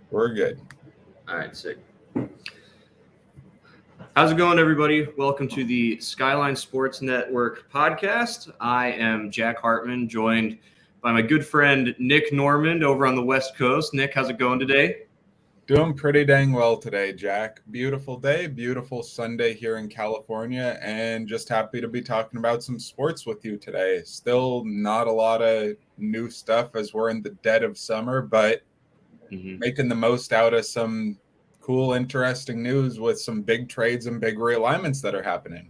We're good. All right, sick. How's it going, everybody? Welcome to the Skyline Sports Network podcast. I am Jack Hartman, joined by my good friend Nick Normand over on the West Coast. Nick, how's it going today? Doing pretty dang well today, Jack. Beautiful day, beautiful Sunday here in California, and just happy to be talking about some sports with you today. Still not a lot of new stuff as we're in the dead of summer, but making the most out of some cool, interesting news with some big trades and big realignments that are happening.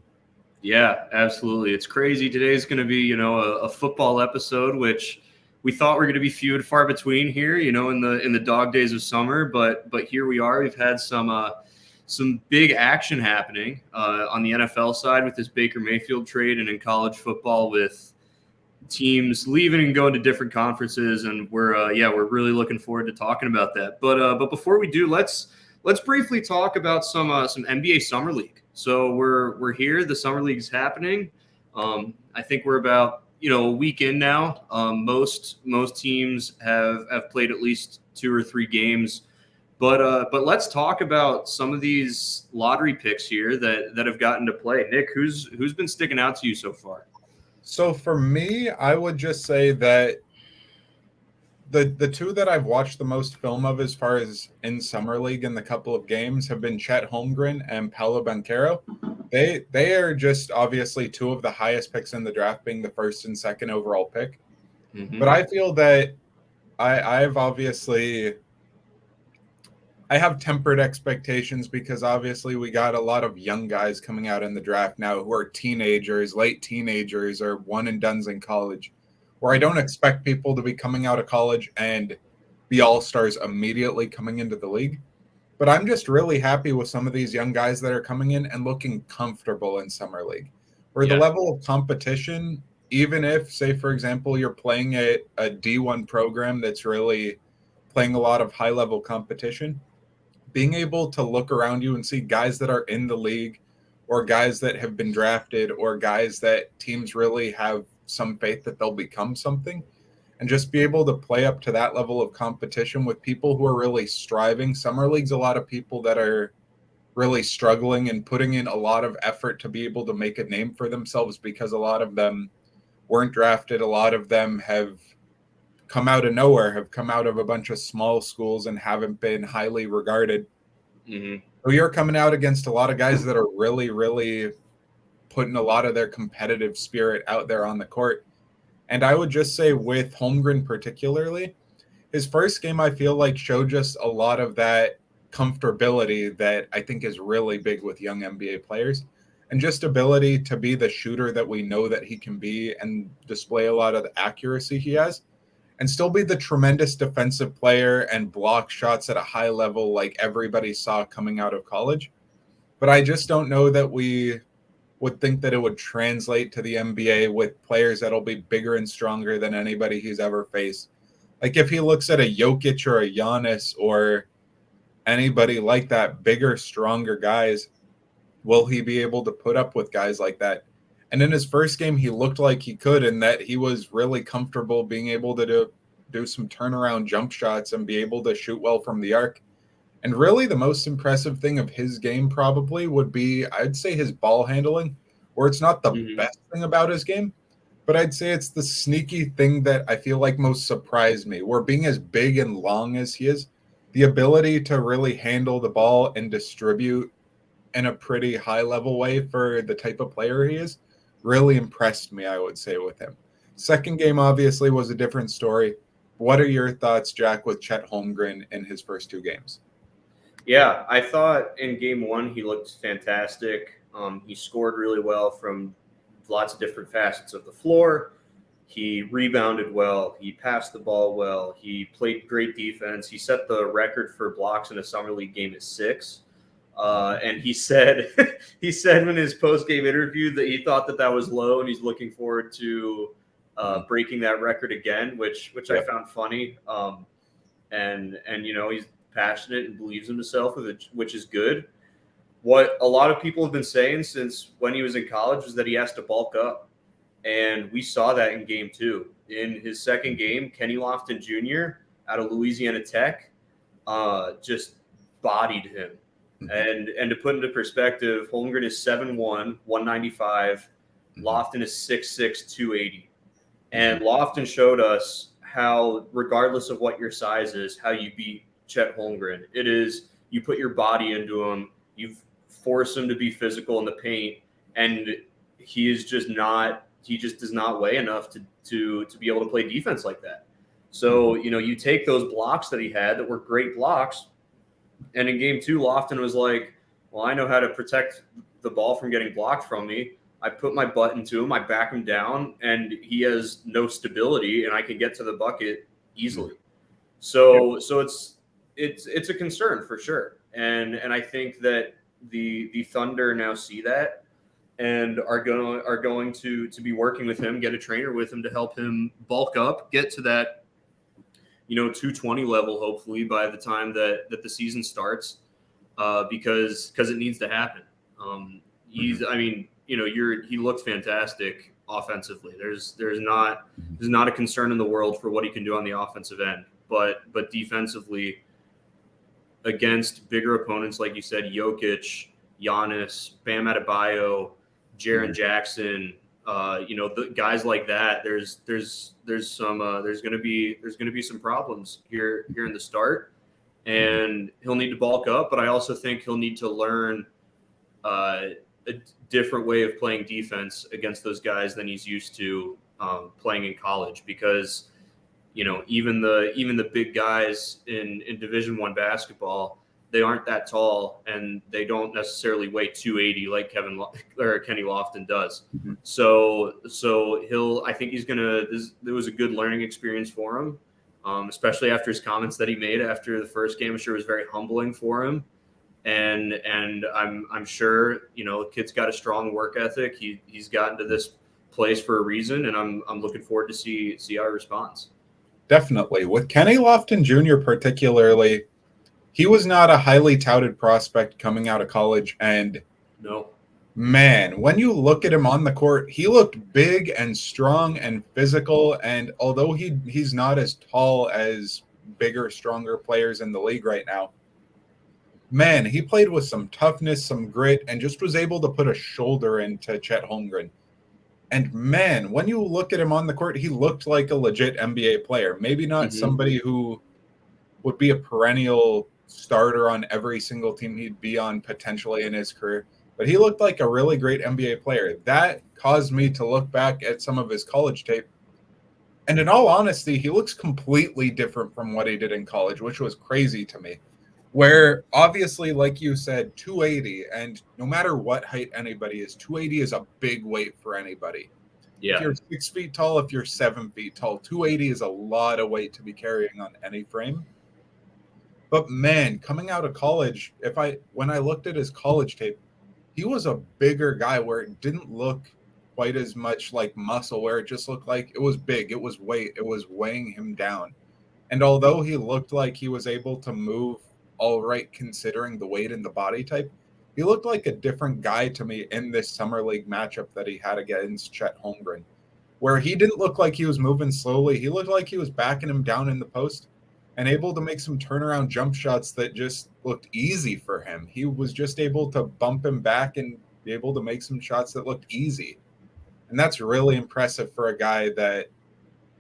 Yeah, absolutely. It's crazy. Today's going to be, a football episode, which we thought were going to be few and far between here, in the dog days of summer. But here we are. We've had some big action happening on the NFL side with this Baker Mayfield trade, and in college football with teams leaving and going to different conferences. And we're really looking forward to talking about that. But before we do, let's briefly talk about some NBA Summer League. So we're here. The Summer League is happening. I think we're about a week in now. Most teams have played at least 2 or 3 games. But let's talk about some of these lottery picks here that have gotten to play. Nick, who's been sticking out to you so far? So for me, I would just say that the two that I've watched the most film of as far as in Summer League in the couple of games have been Chet Holmgren and Paolo Banchero. They are just obviously two of the highest picks in the draft, being the first and second overall pick. Mm-hmm. But I feel that I have tempered expectations because obviously we got a lot of young guys coming out in the draft now who are teenagers, late teenagers, or one and dones in college, where I don't expect people to be coming out of college and be all-stars immediately coming into the league. But I'm just really happy with some of these young guys that are coming in and looking comfortable in Summer League, where the level of competition, even if, say, for example, you're playing a D1 program that's really playing a lot of high-level competition, being able to look around you and see guys that are in the league or guys that have been drafted or guys that teams really have some faith that they'll become something, and just be able to play up to that level of competition with people who are really striving. Summer League's a lot of people that are really struggling and putting in a lot of effort to be able to make a name for themselves because a lot of them weren't drafted. A lot of them have come out of nowhere, have come out of a bunch of small schools and haven't been highly regarded. Mm-hmm. So you're coming out against a lot of guys that are really, really putting a lot of their competitive spirit out there on the court. And I would just say with Holmgren particularly, his first game I feel like showed just a lot of that comfortability that I think is really big with young NBA players, and just ability to be the shooter that we know that he can be and display a lot of the accuracy he has, and still be the tremendous defensive player and block shots at a high level like everybody saw coming out of college. But I just don't know that we would think that it would translate to the NBA with players that'll be bigger and stronger than anybody he's ever faced. Like if he looks at a Jokic or a Giannis or anybody like that, bigger, stronger guys, will he be able to put up with guys like that? And in his first game, he looked like he could, and that he was really comfortable being able to do some turnaround jump shots and be able to shoot well from the arc. And really the most impressive thing of his game probably would be, I'd say, his ball handling, where it's not the best thing about his game, but I'd say it's the sneaky thing that I feel like most surprised me, where being as big and long as he is, the ability to really handle the ball and distribute in a pretty high level way for the type of player he is really impressed me, I would say, with him. Second game obviously was a different story. What are your thoughts, Jack, with Chet Holmgren in his first 2 games? Yeah, I thought in game 1 he looked fantastic. He scored really well from lots of different facets of the floor. He rebounded well. He passed the ball well. He played great defense. He set the record for blocks in a summer league game at 6. And he said he said in his post game interview that he thought that was low, and he's looking forward to breaking that record again, which I found funny. And he's passionate and believes in himself, which is good. What a lot of people have been saying since when he was in college was that he has to bulk up. And we saw that in game 2. In his second game, Kenny Lofton Jr. out of Louisiana Tech, just bodied him. And to put into perspective, Holmgren is 7'1", 195. Lofton is 6'6", 280. And Lofton showed us how, regardless of what your size is, how you beat Chet Holmgren. It is you put your body into him, you force him to be physical in the paint, and he just does not weigh enough to be able to play defense like that. So, you take those blocks that he had that were great blocks, and in game 2, Lofton was like, well, I know how to protect the ball from getting blocked from me. I put my butt into him, I back him down, and he has no stability, and I can get to the bucket easily. So it's a concern for sure. And I think that the Thunder now see that and are going to be working with him, get a trainer with him to help him bulk up, get to that 220 level, hopefully by the time that the season starts, because it needs to happen. He looks fantastic offensively. There's not a concern in the world for what he can do on the offensive end, but defensively against bigger opponents, like you said, Jokic, Giannis, Bam Adebayo, Jaren Jackson, the guys like that, there's going to be some problems here in the start, and he'll need to bulk up. But I also think he'll need to learn a different way of playing defense against those guys than he's used to playing in college, because even the big guys in Division I basketball, they aren't that tall, and they don't necessarily weigh 280 like Kenny Lofton does. So I think there was a good learning experience for him, especially after his comments that he made after the first game. I'm sure it was very humbling for him. And I'm sure, the kid's got a strong work ethic. He's gotten to this place for a reason, and I'm looking forward to see how he responds. Definitely. With Kenny Lofton Jr. particularly, he was not a highly touted prospect coming out of college. And no, man, when you look at him on the court, he looked big and strong and physical. And although he's not as tall as bigger, stronger players in the league right now, man, he played with some toughness, some grit, and just was able to put a shoulder into Chet Holmgren. And man, when you look at him on the court, he looked like a legit NBA player. Maybe not somebody who would be a perennial starter on every single team he'd be on potentially in his career, but he looked like a really great NBA player. That caused me to look back at some of his college tape. And in all honesty, he looks completely different from what he did in college, which was crazy to me. Where obviously, like you said, 280, and no matter what height anybody is, 280 is a big weight for anybody. Yeah. If you're 6 feet tall, if you're 7 feet tall, 280 is a lot of weight to be carrying on any frame. But man, coming out of college, when I looked at his college tape, he was a bigger guy where it didn't look quite as much like muscle, where it just looked like it was big, it was weight, it was weighing him down. And although he looked like he was able to move all right, considering the weight and the body type, he looked like a different guy to me in this summer league matchup that he had against Chet Holmgren, where he didn't look like he was moving slowly. He looked like he was backing him down in the post and able to make some turnaround jump shots that just looked easy for him. He was just able to bump him back and be able to make some shots that looked easy. And that's really impressive for a guy that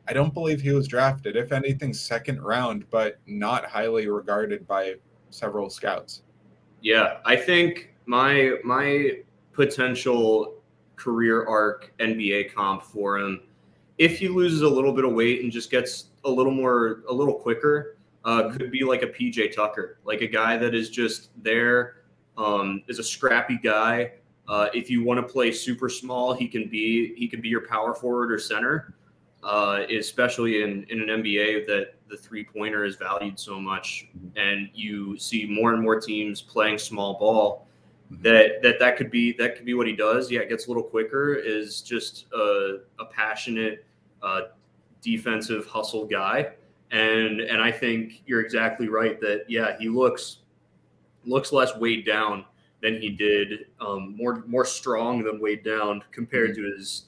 I don't believe he was drafted, if anything, second round, but not highly regarded by several scouts. Yeah, I think my potential career arc NBA comp for him, if he loses a little bit of weight and just gets a little quicker, could be like a PJ Tucker, like a guy that is just there, is a scrappy guy. If you want to play super small, he can be your power forward or center. Especially in an NBA that the three-pointer is valued so much, and you see more and more teams playing small ball, that could be what he does. Yeah, it gets a little quicker, is just a passionate defensive hustle guy, and I think you're exactly right that he looks less weighed down than he did, more strong than weighed down compared to his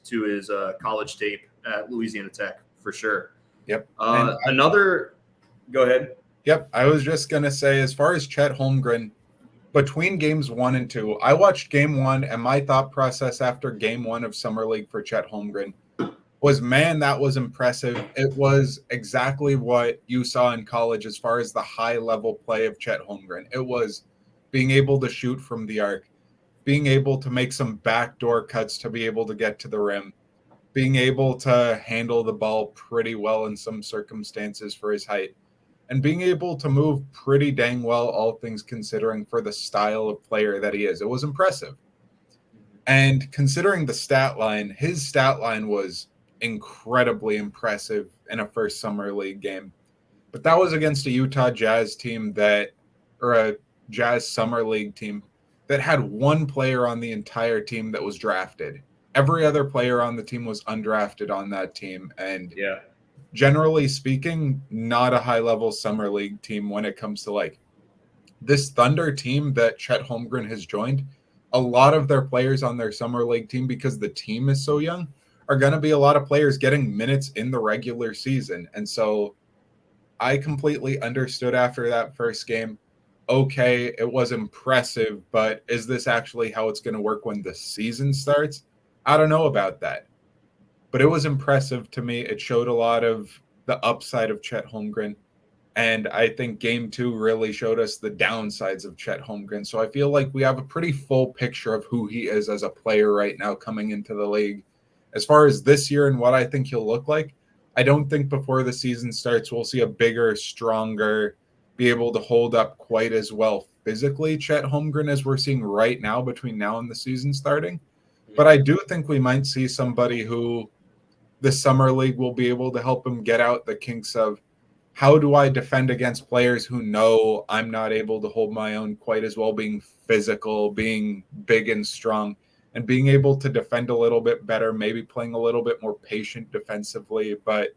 college tape at Louisiana Tech, for sure. Yep. Go ahead. Yep, I was just going to say, as far as Chet Holmgren, between games 1 and 2, I watched game 1, and my thought process after game 1 of Summer League for Chet Holmgren was, man, that was impressive. It was exactly what you saw in college as far as the high-level play of Chet Holmgren. It was being able to shoot from the arc, being able to make some backdoor cuts to be able to get to the rim, being able to handle the ball pretty well in some circumstances for his height, and being able to move pretty dang well, all things considering, for the style of player that he is. It was impressive. And considering the stat line, his stat line was incredibly impressive in a first summer league game. But that was against a Utah Jazz team or a Jazz summer league team that had one player on the entire team that was drafted. Every other player on the team was undrafted on that team. And generally speaking, not a high-level summer league team when it comes to like this Thunder team that Chet Holmgren has joined. A lot of their players on their summer league team, because the team is so young, are going to be a lot of players getting minutes in the regular season. And so I completely understood after that first game, okay, it was impressive, but is this actually how it's going to work when the season starts? I don't know about that. But it was impressive to me. It showed a lot of the upside of Chet Holmgren. And I think game 2 really showed us the downsides of Chet Holmgren. So I feel like we have a pretty full picture of who he is as a player right now coming into the league. As far as this year and what I think he'll look like, I don't think before the season starts we'll see a bigger, stronger, be able to hold up quite as well physically Chet Holmgren as we're seeing right now between now and the season starting. But I do think we might see somebody who the summer league will be able to help him get out the kinks of, how do I defend against players who know I'm not able to hold my own quite as well, being physical, being big and strong, and being able to defend a little bit better, maybe playing a little bit more patient defensively. But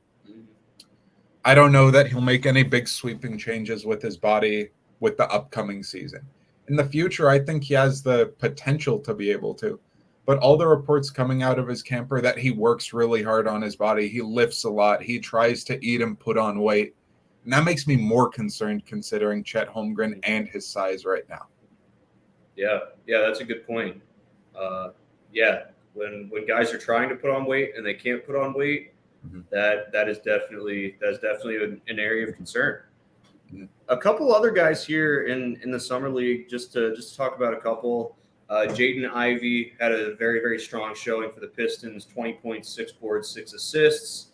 I don't know that he'll make any big sweeping changes with his body with the upcoming season. In the future, I think he has the potential to be able to. But all the reports coming out of his camp are that he works really hard on his body. He lifts a lot. He tries to eat and put on weight. And that makes me more concerned considering Chet Holmgren and his size right now. Yeah, that's a good point. When guys are trying to put on weight and they can't put on weight, that's definitely an area of concern. A couple other guys here in the summer league, just to talk about a couple. Jaden Ivey had a very, very strong showing for the Pistons, 20 points, 6 boards, 6 assists.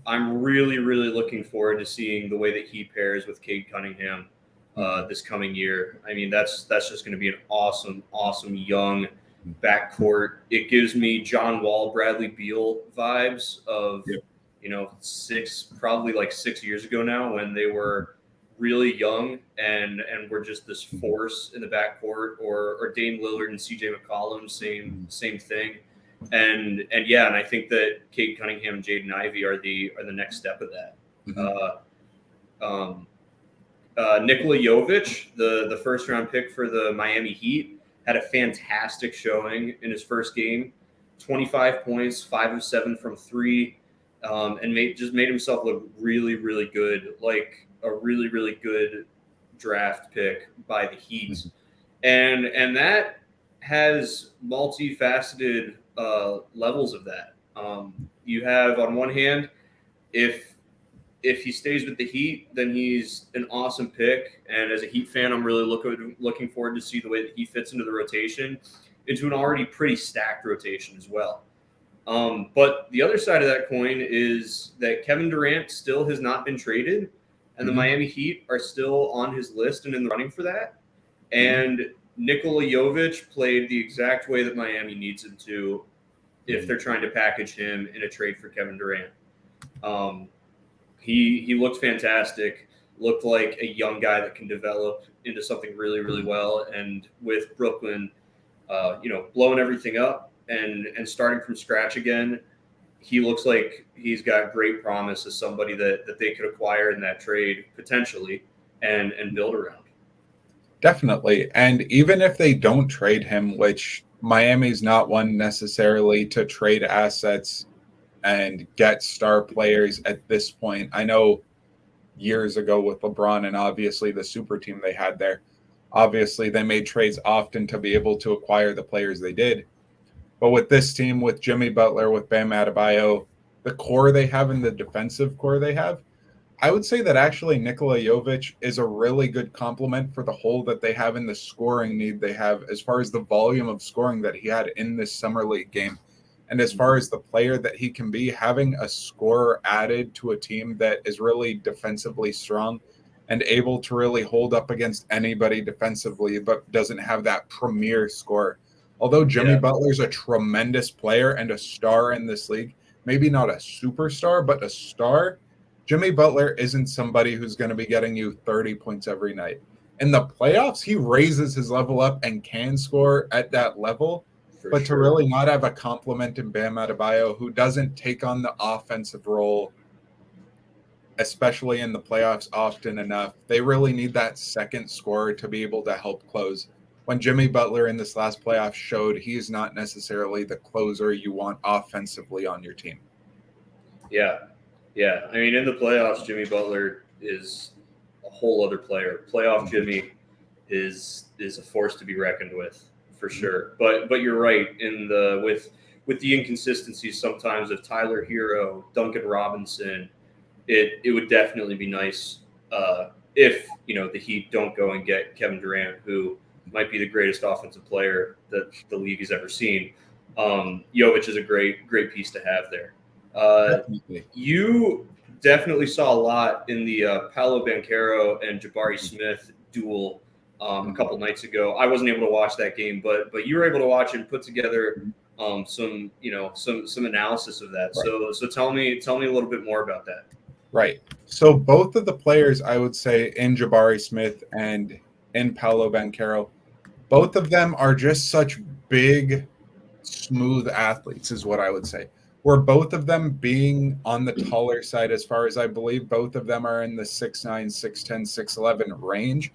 I'm really, really looking forward to seeing the way that he pairs with Cade Cunningham this coming year. I mean, that's just going to be an awesome, awesome young backcourt. It gives me John Wall, Bradley Beal vibes of, 6 years ago now when they were really young and were just this force in the backcourt, or Dame Lillard and CJ McCollum, same thing. And I think that Cade Cunningham and Jaden Ivey are the next step of that. Nikola Jovic, the first round pick for the Miami Heat, had a fantastic showing in his first game. 25 points, 5 of 7 from 3, and made himself look really, really good, like a really, really good draft pick by the Heat. And that has multifaceted levels of that. You have, on one hand, if he stays with the Heat, then he's an awesome pick. And as a Heat fan, I'm really looking forward to see the way that he fits into the rotation, into an already pretty stacked rotation as well. But the other side of that coin is that Kevin Durant still has not been traded, and the Miami Heat are still on his list and in the running for that. And Nikola Jovic played the exact way that Miami needs him to if they're trying to package him in a trade for Kevin Durant. He looked fantastic, looked like a young guy that can develop into something really, really well. And with Brooklyn, blowing everything up and starting from scratch again, he looks like he's got great promise as somebody that they could acquire in that trade potentially and build around. Definitely. And even if they don't trade him, which Miami's not one necessarily to trade assets and get star players at this point. I know years ago with LeBron and obviously the super team they had there. Obviously, they made trades often to be able to acquire the players they did. But with this team, with Jimmy Butler, with Bam Adebayo, the core they have and the defensive core they have, I would say that actually Nikola Jovic is a really good complement for the hole that they have in the scoring need they have as far as the volume of scoring that he had in this summer league game. And as far as the player that he can be, having a scorer added to a team that is really defensively strong and able to really hold up against anybody defensively, but doesn't have that premier score. Although Jimmy Butler's a tremendous player and a star in this league, maybe not a superstar, but a star, Jimmy Butler isn't somebody who's going to be getting you 30 points every night. In the playoffs, he raises his level up and can score at that level. But to really not have a complement in Bam Adebayo, who doesn't take on the offensive role, especially in the playoffs often enough, they really need that second scorer to be able to help close. When Jimmy Butler in this last playoff showed he's not necessarily the closer you want offensively on your team. Yeah. I mean, in the playoffs, Jimmy Butler is a whole other player. Playoff Jimmy is a force to be reckoned with, for sure. But you're right, with the inconsistencies sometimes of Tyler Hero, Duncan Robinson, it would definitely be nice if the Heat don't go and get Kevin Durant, who might be the greatest offensive player that the league has ever seen. Jovic is a great piece to have there. You definitely saw a lot in the Paolo Banchero and Jabari Smith duel a couple nights ago. I wasn't able to watch that game, but you were able to watch and put together some analysis of that. Right. So tell me a little bit more about that. Right. So both of the players, I would say, in Jabari Smith and in Paolo Banchero, both of them are just such big, smooth athletes, is what I would say. Where both of them being on the taller side, as far as I believe, both of them are in the 6'9", 6'10", 6'11" range.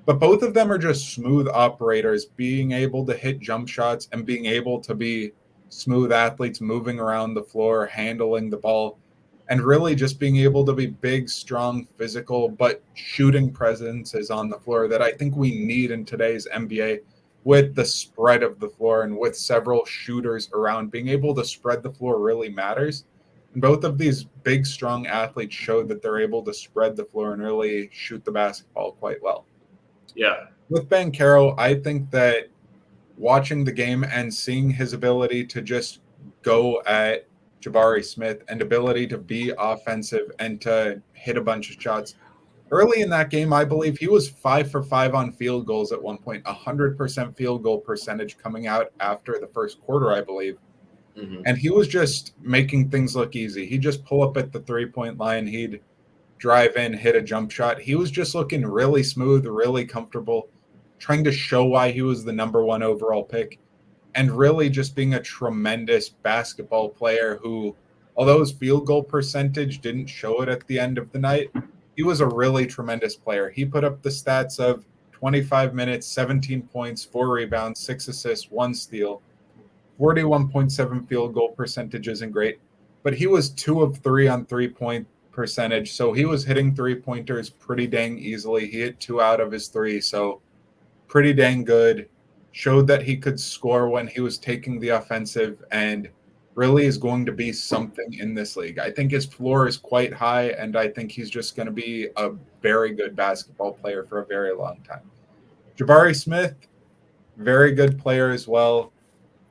But both of them are just smooth operators, being able to hit jump shots and being able to be smooth athletes, moving around the floor, handling the ball, and really just being able to be big, strong, physical, but shooting presences on the floor that I think we need in today's NBA. With the spread of the floor and with several shooters around, being able to spread the floor really matters. And both of these big, strong athletes showed that they're able to spread the floor and really shoot the basketball quite well. Yeah. With Banchero, I think that watching the game and seeing his ability to just go at Jabari Smith and ability to be offensive and to hit a bunch of shots, early in that game, I believe he was 5 for 5 on field goals at one point, 100% field goal percentage coming out after the first quarter, I believe. Mm-hmm. And he was just making things look easy. He'd just pull up at the three-point line. He'd drive in, hit a jump shot. He was just looking really smooth, really comfortable, trying to show why he was the number 1 overall pick, and really just being a tremendous basketball player who, although his field goal percentage didn't show it at the end of the night, he was a really tremendous player. He put up the stats of 25 minutes, 17 points, 4 rebounds, 6 assists, 1 steal, 41.7 field goal percentage isn't great, but he was 2 of 3 on 3-point percentage. So he was hitting 3-pointers pretty dang easily. He hit 2 out of his 3. So pretty dang good. Showed that he could score when he was taking the offensive and really is going to be something in this league. I think his floor is quite high, and I think he's just going to be a very good basketball player for a very long time. Jabari Smith, very good player as well.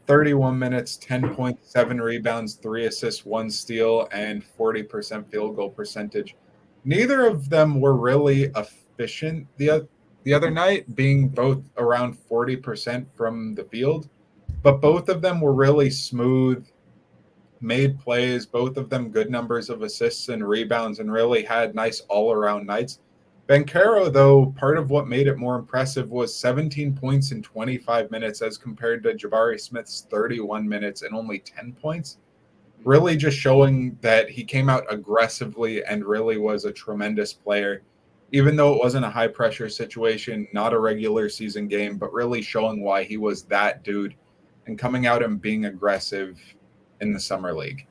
31 minutes, 10 points, 7 rebounds, 3 assists, 1 steal, and 40% field goal percentage. Neither of them were really efficient the other night, being both around 40% from the field, but both of them were really smooth, made plays, both of them good numbers of assists and rebounds, and really had nice all-around nights. Banchero, though, part of what made it more impressive was 17 points in 25 minutes as compared to Jabari Smith's 31 minutes and only 10 points. Really just showing that he came out aggressively and really was a tremendous player, even though it wasn't a high-pressure situation, not a regular season game, but really showing why he was that dude and coming out and being aggressive in the summer league.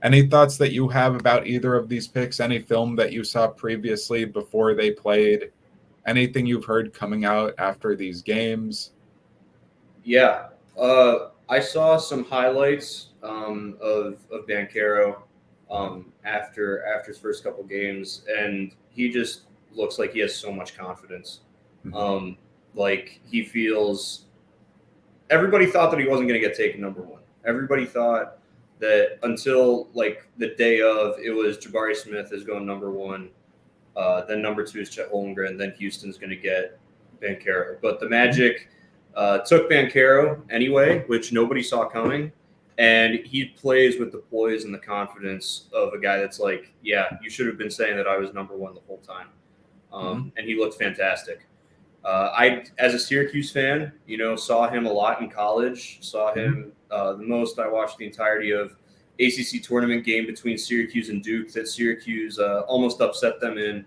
Any thoughts that you have about either of these picks? Any film that you saw previously before they played? Anything you've heard coming out after these games? Yeah, I saw some highlights of Banchero after his first couple games, and he just looks like he has so much confidence. Like he feels. Everybody thought that he wasn't going to get taken number one. Everybody thought that until like the day of, it was Jabari Smith is going number one, then number two is Chet Holmgren, then Houston's going to get Banchero. But the Magic took Banchero anyway, which nobody saw coming. And he plays with the poise and the confidence of a guy that's like, yeah, you should have been saying that I was number one the whole time. And he looked fantastic. I, as a Syracuse fan, saw him a lot in college, saw him the most. I watched the entirety of ACC tournament game between Syracuse and Duke that Syracuse almost upset them in.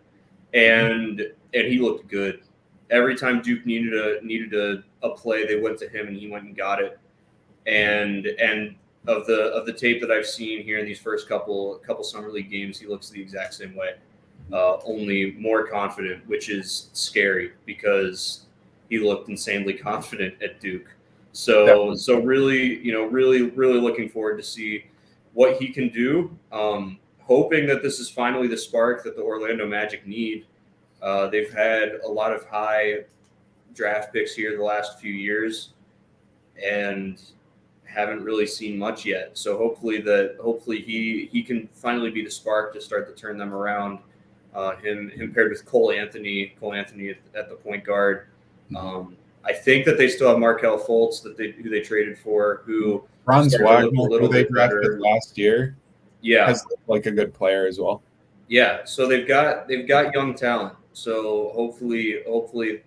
And he looked good. Every time Duke needed a play, they went to him and he went and got it. And of the tape that I've seen here in these first couple summer league games, he looks the exact same way, only more confident, which is scary because he looked insanely confident at Duke. So really, really looking forward to see what he can do. Hoping that this is finally the spark that the Orlando Magic need. They've had a lot of high draft picks here the last few years and haven't really seen much yet. So hopefully he can finally be the spark to start to turn them around. Him paired with Cole Anthony at the point guard. I think that they still have Markelle Fultz who they traded for, who Franz Wagner, who they drafted last year. Yeah, has like a good player as well. Yeah, so they've got young talent. So hopefully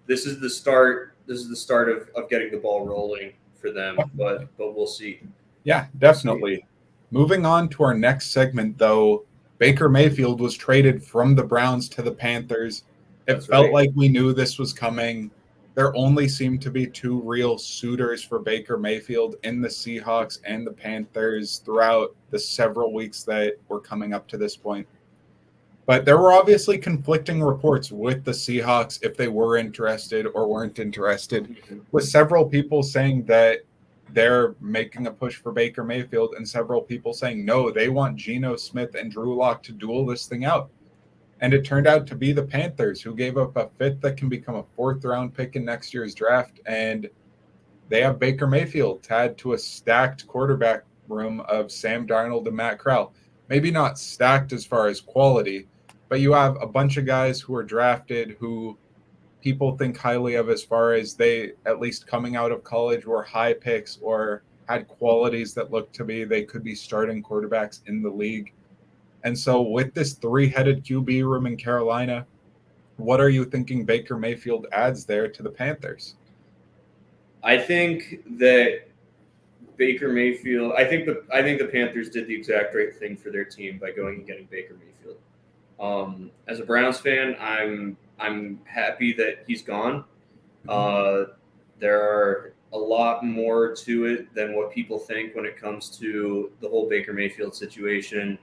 this is the start. This is the start of getting the ball rolling for them. But we'll see. Yeah, definitely. Moving on to our next segment, though, Baker Mayfield was traded from the Browns to the Panthers. It felt like we knew this was coming. There only seemed to be two real suitors for Baker Mayfield in the Seahawks and the Panthers throughout the several weeks that were coming up to this point. But there were obviously conflicting reports with the Seahawks if they were interested or weren't interested, with several people saying that they're making a push for Baker Mayfield and several people saying, no, they want Geno Smith and Drew Lock to duel this thing out. And it turned out to be the Panthers who gave up a fifth that can become a fourth-round pick in next year's draft. And they have Baker Mayfield tied to a stacked quarterback room of Sam Darnold and Matt Corral. Maybe not stacked as far as quality, but you have a bunch of guys who are drafted who people think highly of as far as they, at least coming out of college, were high picks or had qualities that looked to be they could be starting quarterbacks in the league. And so with this three-headed QB room in Carolina, what are you thinking Baker Mayfield adds there to the Panthers? I think that Baker Mayfield, I think the Panthers did the exact right thing for their team by going and getting Baker Mayfield. As a Browns fan, I'm happy that he's gone. There are a lot more to it than what people think when it comes to the whole Baker Mayfield situation.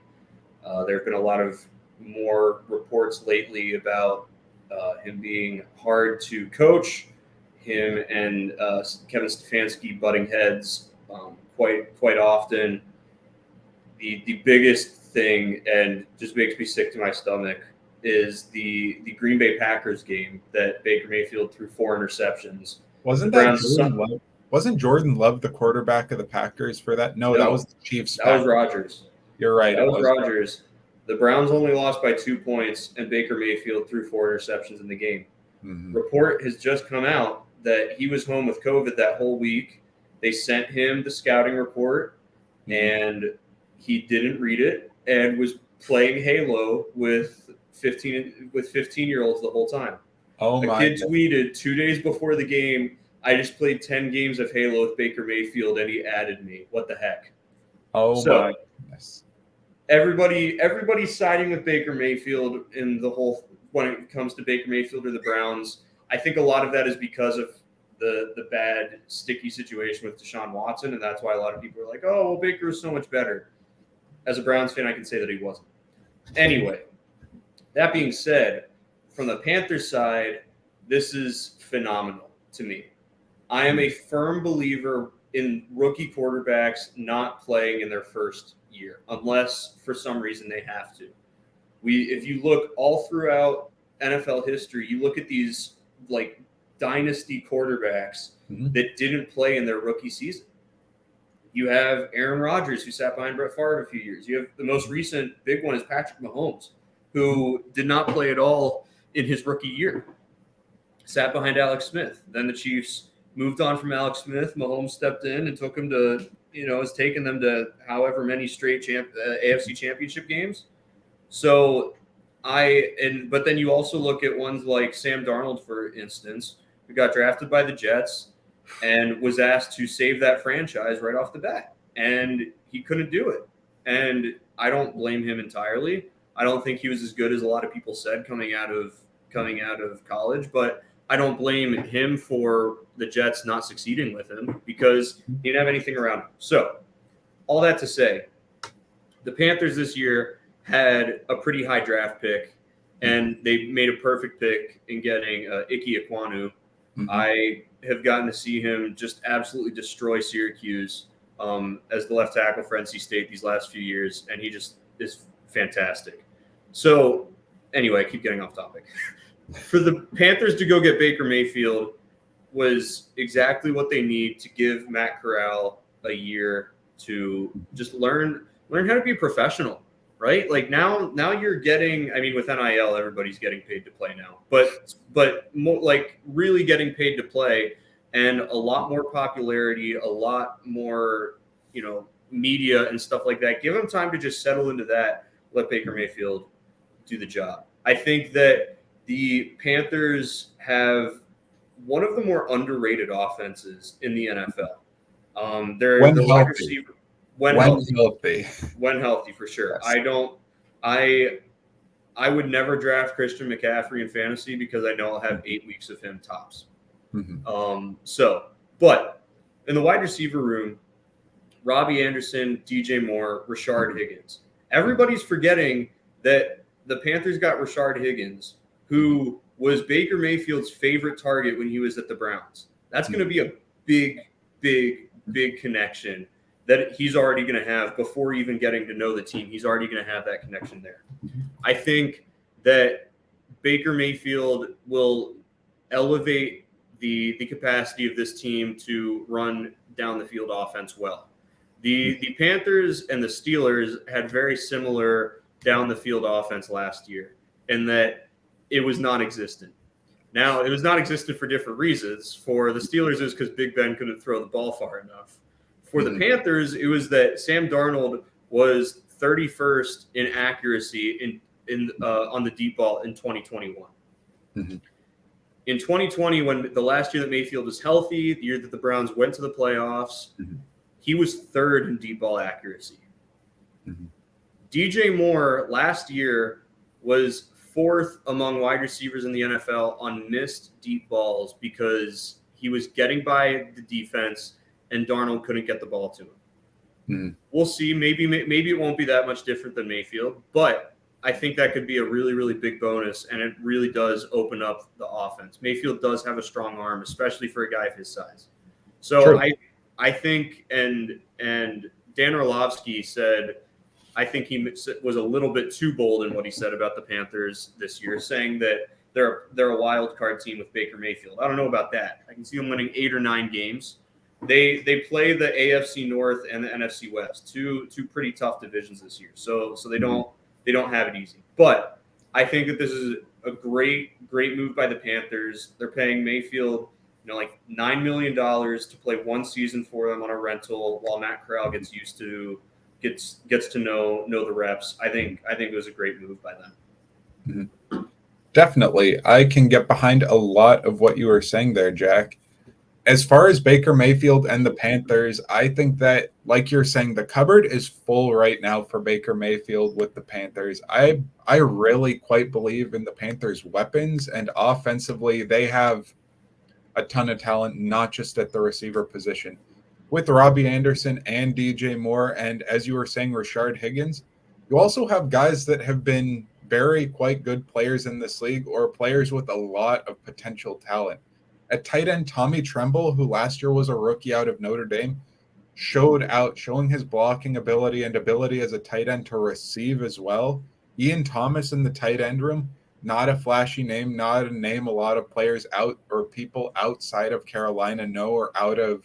There have been a lot of more reports lately about him being hard to coach, him and Kevin Stefanski butting heads quite often. The biggest thing, and just makes me sick to my stomach, is the Green Bay Packers game that Baker Mayfield threw 4 interceptions. Wasn't Jordan Love the quarterback of the Packers for that? No, that was the Chiefs. That was Rodgers. You're right. That was Rodgers. The Browns only lost by 2 points, and Baker Mayfield threw 4 interceptions in the game. Report has just come out that he was home with COVID that whole week. They sent him the scouting report, and he didn't read it and was playing Halo with 15-year-olds the whole time. Oh my! A kid tweeted 2 days before the game, "I just played 10 games of Halo with Baker Mayfield, and he added me. What the heck?" Oh my goodness! Everybody's siding with Baker Mayfield in the whole when it comes to Baker Mayfield or the Browns. I think a lot of that is because of the bad, sticky situation with Deshaun Watson, and that's why a lot of people are like, "Oh, well, Baker is so much better." as a Browns fan, I can say that he wasn't. Anyway, that being said, from the Panthers side, this is phenomenal to me. I am a firm believer in rookie quarterbacks not playing in their first year, unless for some reason they have to. If you look all throughout NFL history, you look at these like dynasty quarterbacks that didn't play in their rookie season. You have Aaron Rodgers, who sat behind Brett Favre a few years. You have the most recent big one is Patrick Mahomes, who did not play at all in his rookie year. Sat behind Alex Smith. Then the Chiefs moved on from Alex Smith. Mahomes stepped in and took him to, has taken them to however many straight AFC championship games. So but then you also look at ones like Sam Darnold, for instance, who got drafted by the Jets and was asked to save that franchise right off the bat. And he couldn't do it. And I don't blame him entirely. I don't think he was as good as a lot of people said coming out of college, but I don't blame him for the Jets not succeeding with him because he didn't have anything around him. So all that to say, the Panthers this year had a pretty high draft pick, and they made a perfect pick in getting Ike Ekwonu. I have gotten to see him just absolutely destroy Syracuse as the left tackle for NC State these last few years, and he just is fantastic. So anyway, I keep getting off topic. For the Panthers to go get Baker Mayfield was exactly what they need to give Matt Corral a year to just learn how to be a professional, right? Like now you're getting, with NIL, everybody's getting paid to play now, but more, like really getting paid to play and a lot more popularity, a lot more, media and stuff like that. Give him time to just settle into that. Let Baker Mayfield do the job. I think that the Panthers have one of the more underrated offenses in the NFL. They're the wide receiver when healthy for sure. Yes. I would never draft Christian McCaffrey in fantasy because I know I'll have 8 weeks of him tops. But in the wide receiver room, Robbie Anderson, DJ Moore, Rashard Higgins. Everybody's forgetting that the Panthers got Rashard Higgins, who was Baker Mayfield's favorite target when he was at the Browns. That's going to be a big connection that he's already going to have before even getting to know the team. He's already going to have that connection there. I think that Baker Mayfield will elevate the capacity of this team to run down the field offense well. The Panthers and the Steelers had very similar down the field offense last year in that it was non-existent. Now, it was non-existent for different reasons. For the Steelers, it was because Big Ben couldn't throw the ball far enough. For the Panthers, it was that Sam Darnold was 31st in accuracy on the deep ball in 2021. In 2020, when the last year that Mayfield was healthy, the year that the Browns went to the playoffs, he was third in deep ball accuracy. DJ Moore last year was fourth among wide receivers in the NFL on missed deep balls because he was getting by the defense and Darnold couldn't get the ball to him. We'll see. Maybe it won't be that much different than Mayfield, but I think that could be a really, really big bonus, and it really does open up the offense. Mayfield does have a strong arm, especially for a guy of his size. So True. I think, and Dan Orlovsky said, I think he was a little bit too bold in what he said about the Panthers this year, saying that they're a wild card team with Baker Mayfield. I don't know about that. I can see them winning 8 or 9 games. They play the AFC North and the NFC West, two pretty tough divisions this year. So they don't have it easy. But I think that this is a great move by the Panthers. They're paying Mayfield, like $9 million to play one season for them on a rental while Matt Corral gets to know the reps. I think it was a great move by them. Definitely. I can get behind a lot of what you were saying there, Jack. As far as Baker Mayfield and the Panthers, I think that, like you're saying, the cupboard is full right now for Baker Mayfield with the Panthers. I really quite believe in the Panthers' weapons, and offensively, they have a ton of talent, not just at the receiver position. with Robbie Anderson and DJ Moore, and as you were saying, Rashard Higgins, you also have guys that have been very quite good players in this league, or players with a lot of potential talent. At tight end, Tommy Tremble, who last year was a rookie out of Notre Dame, showing his blocking ability and ability as a tight end to receive as well. Ian Thomas in the tight end room, not a flashy name, not a name a lot of players out or people outside of Carolina know or out of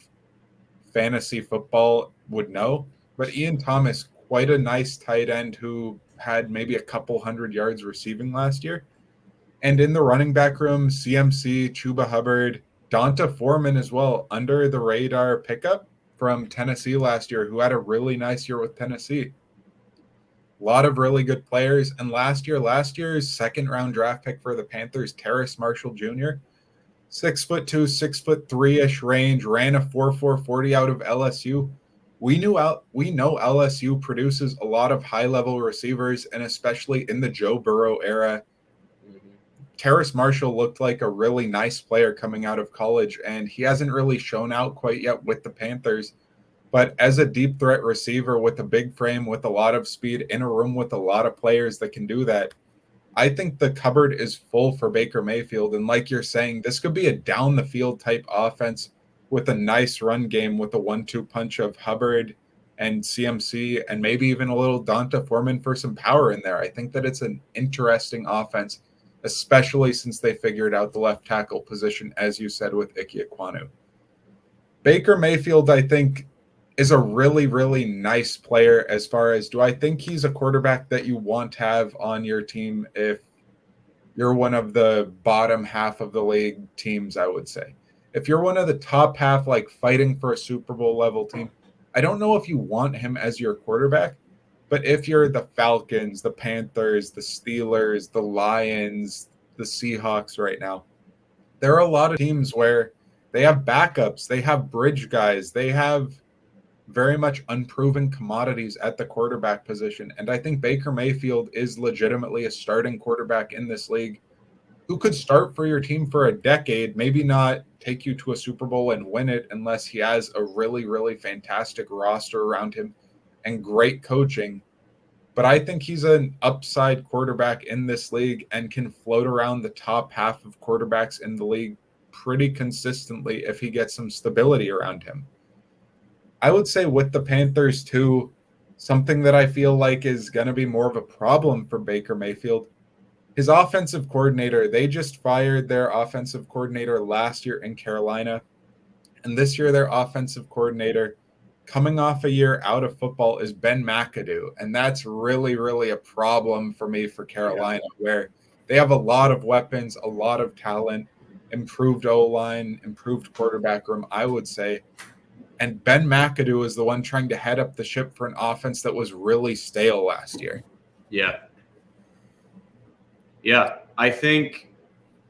fantasy football would know. But Ian Thomas, quite a nice tight end who had maybe a couple hundred yards receiving last year. And in the running back room, CMC, Chuba Hubbard, Donta Foreman as well, under the radar pickup from Tennessee last year, who had a really nice year with Tennessee. A lot of really good players. And last year's second round draft pick for the Panthers, Terrace Marshall Jr., 6'2", 6'3" range, ran a 4.4 40 out of LSU. We know LSU produces a lot of high-level receivers, and especially in the Joe Burrow era, Terrace Marshall looked like a really nice player coming out of college, and he hasn't really shown out quite yet with the Panthers. But as a deep threat receiver with a big frame, with a lot of speed, in a room with a lot of players that can do that, I think the cupboard is full for Baker Mayfield. And like you're saying, this could be a down-the-field type offense with a nice run game with a 1-2 punch of Hubbard and CMC and maybe even a little Donta Foreman for some power in there. I think that it's an interesting offense, especially since they figured out the left tackle position, as you said, with Ike Ekwonu. Baker Mayfield, I think, is a really, really nice player as far as, do I think he's a quarterback that you want to have on your team if you're one of the bottom half of the league teams, I would say. If you're one of the top half, like fighting for a Super Bowl level team, I don't know if you want him as your quarterback, but if you're the Falcons, the Panthers, the Steelers, the Lions, the Seahawks right now, there are a lot of teams where they have backups, they have bridge guys, they have very much unproven commodities at the quarterback position. And I think Baker Mayfield is legitimately a starting quarterback in this league who could start for your team for a decade, maybe not take you to a Super Bowl and win it unless he has a really, really fantastic roster around him and great coaching. But I think he's an upside quarterback in this league and can float around the top half of quarterbacks in the league pretty consistently if he gets some stability around him. I would say with the Panthers too, something that I feel like is going to be more of a problem for Baker Mayfield, his offensive coordinator. They just fired their offensive coordinator last year in Carolina, and this year their offensive coordinator, coming off a year out of football, is Ben McAdoo, and that's really, really a problem for me for Carolina, where they have a lot of weapons, a lot of talent, improved O-line, improved quarterback room, I would say. And Ben McAdoo is the one trying to head up the ship for an offense that was really stale last year. Yeah. I think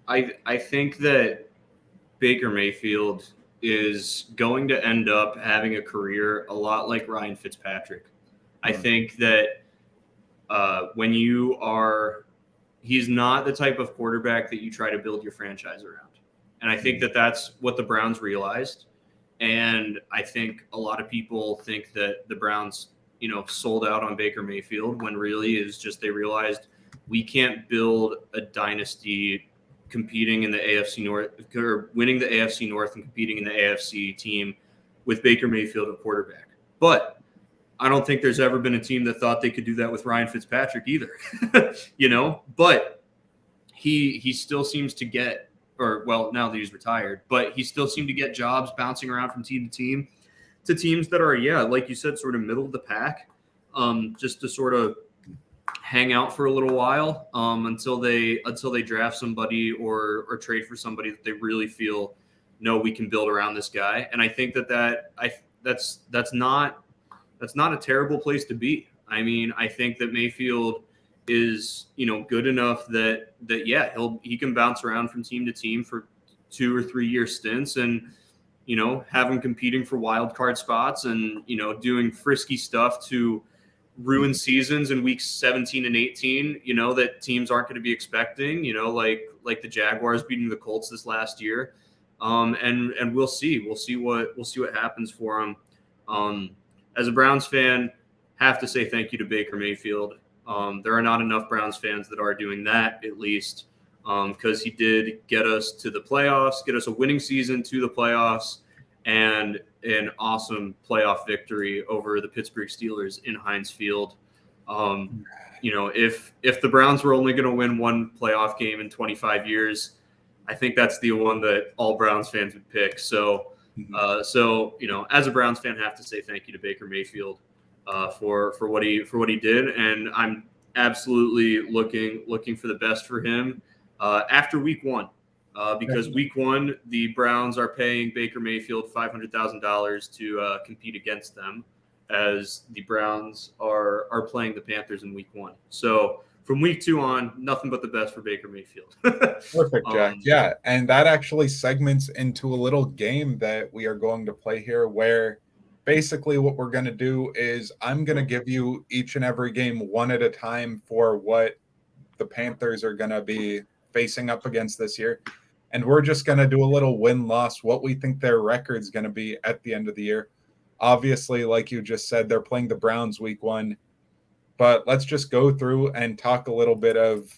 that Baker Mayfield is going to end up having a career a lot like Ryan Fitzpatrick. I think that he's not the type of quarterback that you try to build your franchise around. And I think that that's what the Browns realized. And I think a lot of people think that the Browns, sold out on Baker Mayfield, when really is just they realized we can't build a dynasty competing in the AFC North, or winning the AFC North and competing in the AFC team with Baker Mayfield at quarterback. But I don't think there's ever been a team that thought they could do that with Ryan Fitzpatrick either, But he still seems to get, now that he's retired, but he still seemed to get jobs bouncing around from team to teams that are, like you said, sort of middle of the pack, just to sort of hang out for a little while until they draft somebody or trade for somebody that they really feel, no, we can build around this guy. And I think that's not a terrible place to be. I mean, I think that Mayfield is, good enough that he can bounce around from team to team for 2 or 3 year stints and, have him competing for wild card spots and, doing frisky stuff to ruin seasons in weeks 17 and 18, that teams aren't going to be expecting, like the Jaguars beating the Colts this last year. And we'll see what happens for him. As a Browns fan, have to say thank you to Baker Mayfield. There are not enough Browns fans that are doing that, at least, because he did get us to the playoffs, get us a winning season to the playoffs, and an awesome playoff victory over the Pittsburgh Steelers in Heinz Field. If the Browns were only going to win one playoff game in 25 years, I think that's the one that all Browns fans would pick. So, as a Browns fan, I have to say thank you to Baker Mayfield for what he did, and I'm absolutely looking for the best for him after Week 1. Because Week 1, the Browns are paying Baker Mayfield $500,000 to compete against them, as the Browns are playing the Panthers in Week 1. So from Week 2 on, nothing but the best for Baker Mayfield. Perfect, Jack. Yeah, and that actually segments into a little game that we are going to play here, where basically what we're going to do is I'm going to give you each and every game one at a time for what the Panthers are going to be facing up against this year. And we're just going to do a little win-loss, what we think their record's going to be at the end of the year. Obviously, like you just said, they're playing the Browns Week 1. But let's just go through and talk a little bit of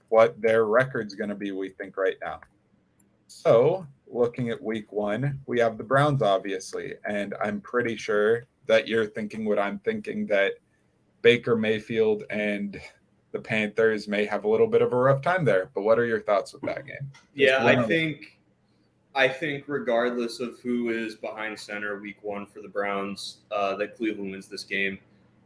what their record's going to be, we think, right now. So, looking at Week 1, we have the Browns, obviously. And I'm pretty sure that you're thinking what I'm thinking, that Baker Mayfield and the Panthers may have a little bit of a rough time there. But what are your thoughts with that game? Yeah, I think regardless of who is behind center Week 1 for the Browns, that Cleveland wins this game.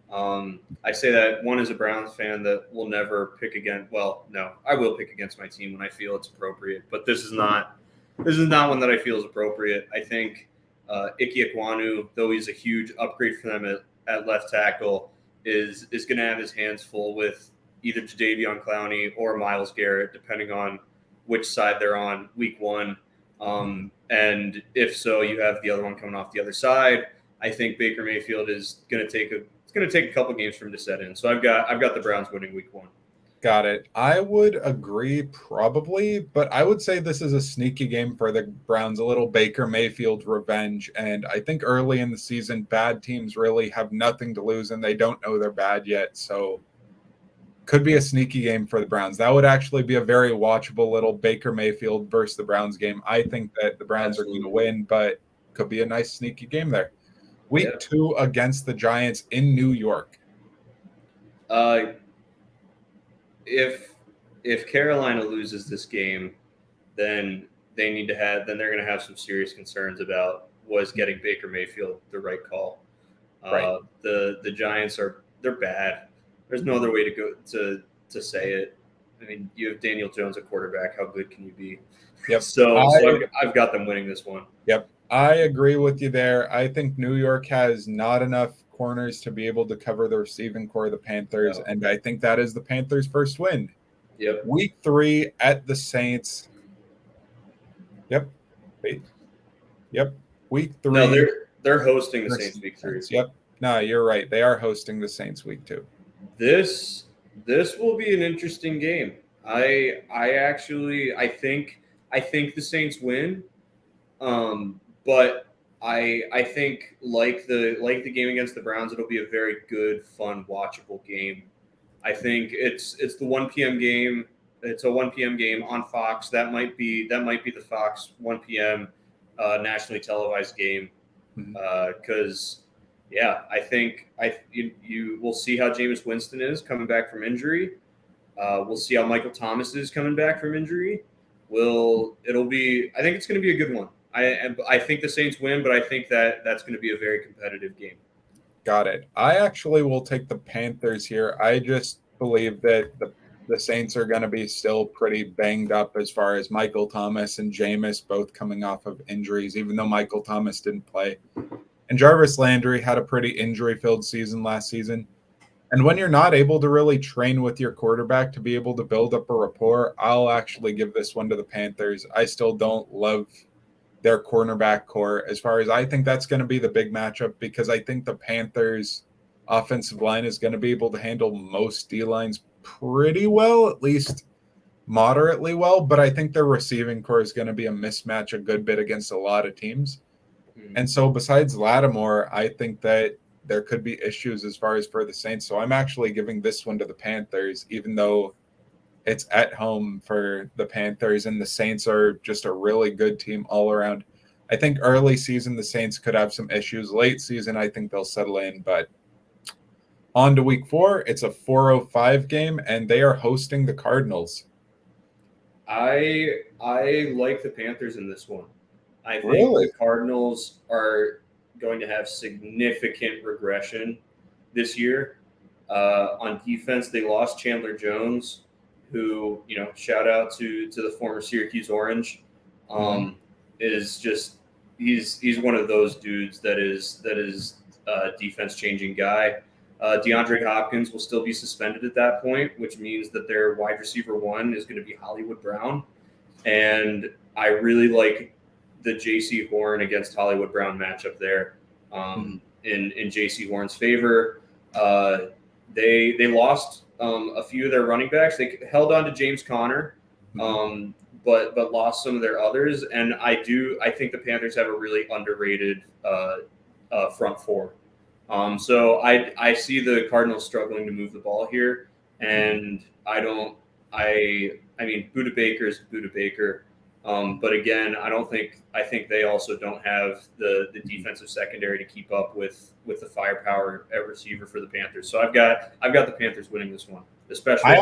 I say that one as a Browns fan that will never pick against. Well, no, I will pick against my team when I feel it's appropriate, but this is not one that I feel is appropriate. I think Ike Ekwonu, though he's a huge upgrade for them at left tackle, is going to have his hands full with either Jadeveon Clowney or Myles Garrett, depending on which side they're on Week 1. And if so, you have the other one coming off the other side. I think Baker Mayfield is going to take a couple games for him to set in. So I've got the Browns winning Week 1. Got it. I would agree probably, but I would say this is a sneaky game for the Browns, a little Baker Mayfield revenge. And I think early in the season, bad teams really have nothing to lose and they don't know they're bad yet. So could be a sneaky game for the Browns. That would actually be a very watchable little Baker Mayfield versus the Browns game. I think that the Browns are going to win, but could be a nice sneaky game there. Week 2 against the Giants in New York. If Carolina loses this game, then they're going to have some serious concerns about was getting Baker Mayfield the right call. Right. The Giants they're bad. There's no other way to go to say it. I mean, you have Daniel Jones at quarterback. How good can you be? Yep. So I've got them winning this one. Yep. I agree with you there. I think New York has not enough corners to be able to cover the receiving core of the Panthers, and I think that is the Panthers' first win. Yep. Week 3 at the Saints. Yep. Week 3. No, they're hosting the Saints Week 3. Yep. No, you're right. They are hosting the Saints Week 2. This will be an interesting game. I think the Saints win. But I think like the game against the Browns, it'll be a very good, fun, watchable game. I think it's the 1 p.m. game. It's a 1 p.m. game on Fox. That might be the Fox 1 p.m. Nationally televised game. Because I think you will see how Jameis Winston is coming back from injury. We'll see how Michael Thomas is coming back from injury. I think it's going to be a good one. I think the Saints win, but I think that's going to be a very competitive game. Got it. I actually will take the Panthers here. I just believe that the Saints are going to be still pretty banged up as far as Michael Thomas and Jameis both coming off of injuries, even though Michael Thomas didn't play. And Jarvis Landry had a pretty injury-filled season last season. And when you're not able to really train with your quarterback to be able to build up a rapport, I'll actually give this one to the Panthers. I still don't love their cornerback core as far as I think that's going to be the big matchup, because I think the Panthers offensive line is going to be able to handle most D-lines pretty well, at least moderately well. But I think their receiving core is going to be a mismatch a good bit against a lot of teams. And so besides Lattimore, I think that there could be issues as far as for the Saints. So I'm actually giving this one to the Panthers, even though it's at home for the Panthers, and the Saints are just a really good team all around. I think early season, the Saints could have some issues. Late season, I think they'll settle in. But on to week 4, it's a 4:05 game, and they are hosting the Cardinals. I like the Panthers in this one. I think Really? the Cardinals are going to have significant regression this year. On defense, they lost Chandler Jones, who, shout out to the former Syracuse Orange, is just he's one of those dudes that is a defense changing guy. DeAndre Hopkins will still be suspended at that point, which means that their wide receiver 1 is going to be Hollywood Brown. And I really like the J.C. Horn against Hollywood Brown matchup there in J.C. Horn's favor. They lost a few of their running backs. They held on to James Conner, but lost some of their others. And I think the Panthers have a really underrated front 4. So I see the Cardinals struggling to move the ball here, and I mean, Budda Baker is Budda Baker. But again, I think they also don't have the defensive secondary to keep up with the firepower at receiver for the Panthers. So I've got the Panthers winning this one, especially.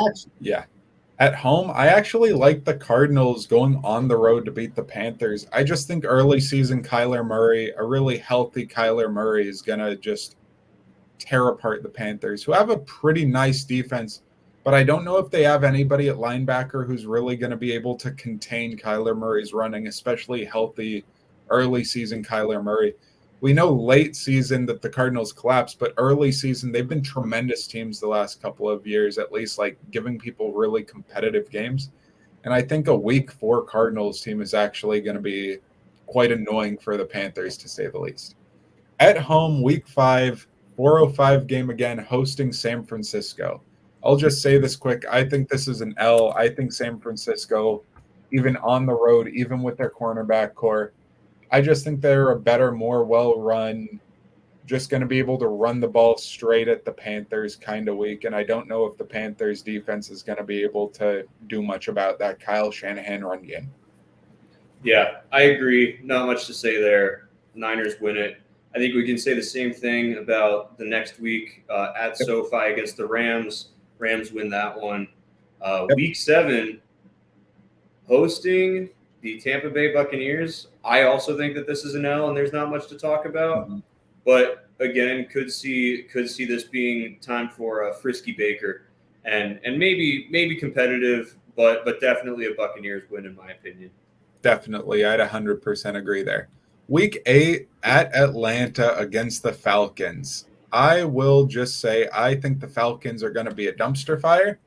At home, I actually like the Cardinals going on the road to beat the Panthers. I just think early season Kyler Murray, a really healthy Kyler Murray, is going to just tear apart the Panthers, who have a pretty nice defense. But I don't know if they have anybody at linebacker who's really going to be able to contain Kyler Murray's running, especially healthy early season Kyler Murray. We know late season that the Cardinals collapsed, but early season, they've been tremendous teams the last couple of years, at least like giving people really competitive games. And I think a week 4 Cardinals team is actually going to be quite annoying for the Panthers, to say the least. At home, week 5, 4:05 game again, hosting San Francisco. I'll just say this quick. I think this is an L. I think San Francisco, even on the road, even with their cornerback core, I just think they're a better, more well-run, just going to be able to run the ball straight at the Panthers kind of week. And I don't know if the Panthers defense is going to be able to do much about that Kyle Shanahan run game. Yeah, I agree. Not much to say there. Niners win it. I think we can say the same thing about the next week at SoFi against the Rams. Rams win that one. Week 7, hosting the Tampa Bay Buccaneers. I also think that this is an L, and there's not much to talk about. But again, could see this being time for a Frisky Baker, and maybe competitive, but definitely a Buccaneers win in my opinion. Definitely, I'd 100% agree there. Week 8 at Atlanta against the Falcons. I will just say I think the Falcons are going to be a dumpster fire.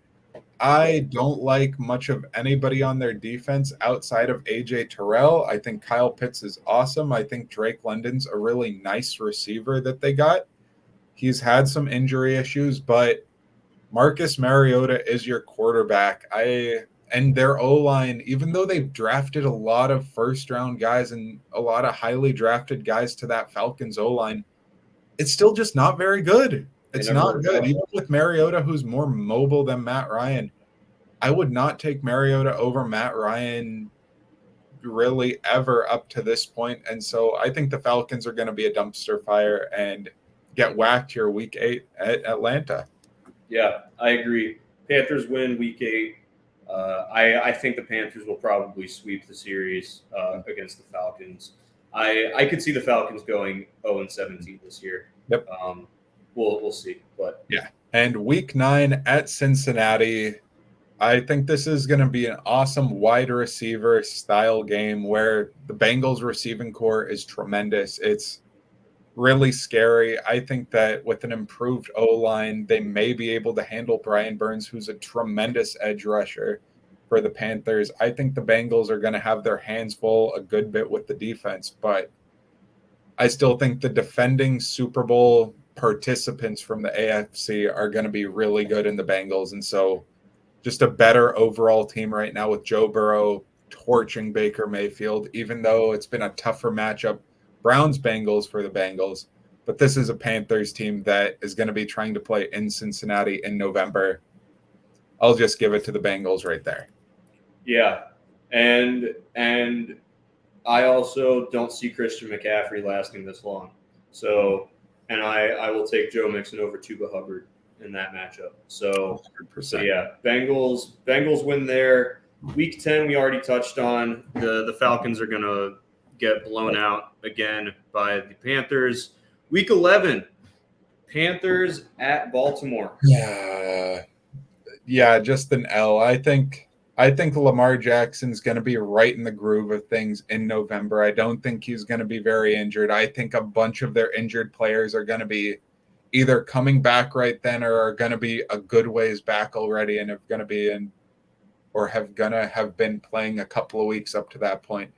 I don't like much of anybody on their defense outside of A.J. Terrell. I think Kyle Pitts is awesome. I think Drake London's a really nice receiver that they got. He's had some injury issues, but Marcus Mariota is your quarterback. And their O-line, even though they've drafted a lot of first-round guys and a lot of highly drafted guys to that Falcons O-line, it's still just not very good. It's not good. Even with Mariota, who's more mobile than Matt Ryan, I would not take Mariota over Matt Ryan really ever up to this point. And so I think the Falcons are going to be a dumpster fire and get whacked here week 8 at Atlanta. Yeah, I agree. Panthers win week 8. I think the Panthers will probably sweep the series against the Falcons. I could see the Falcons going 0-17 this year. Yep. We'll see. But yeah. And week 9 at Cincinnati, I think this is going to be an awesome wide receiver style game where the Bengals receiving core is tremendous. It's really scary. I think that with an improved O-line, they may be able to handle Brian Burns, who's a tremendous edge rusher for the Panthers. I think the Bengals are going to have their hands full a good bit with the defense, but I still think the defending Super Bowl participants from the AFC are going to be really good in the Bengals. And so just a better overall team right now with Joe Burrow torching Baker Mayfield, even though it's been a tougher matchup Browns-Bengals for the Bengals. But this is a Panthers team that is going to be trying to play in Cincinnati in November. I'll just give it to the Bengals right there. Yeah. And I also don't see Christian McCaffrey lasting this long. So, and I will take Joe Mixon over Tuba Hubbard in that matchup. So 100%. yeah, Bengals win there. Week 10, we already touched on. The Falcons are going to get blown out again by the Panthers. Week 11, Panthers at Baltimore. Yeah, just an L. I think Lamar Jackson's going to be right in the groove of things in November. I don't think he's going to be very injured. I think a bunch of their injured players are going to be either coming back right then or are going to be a good ways back already and have going to be in or have going to have been playing a couple of weeks up to that point.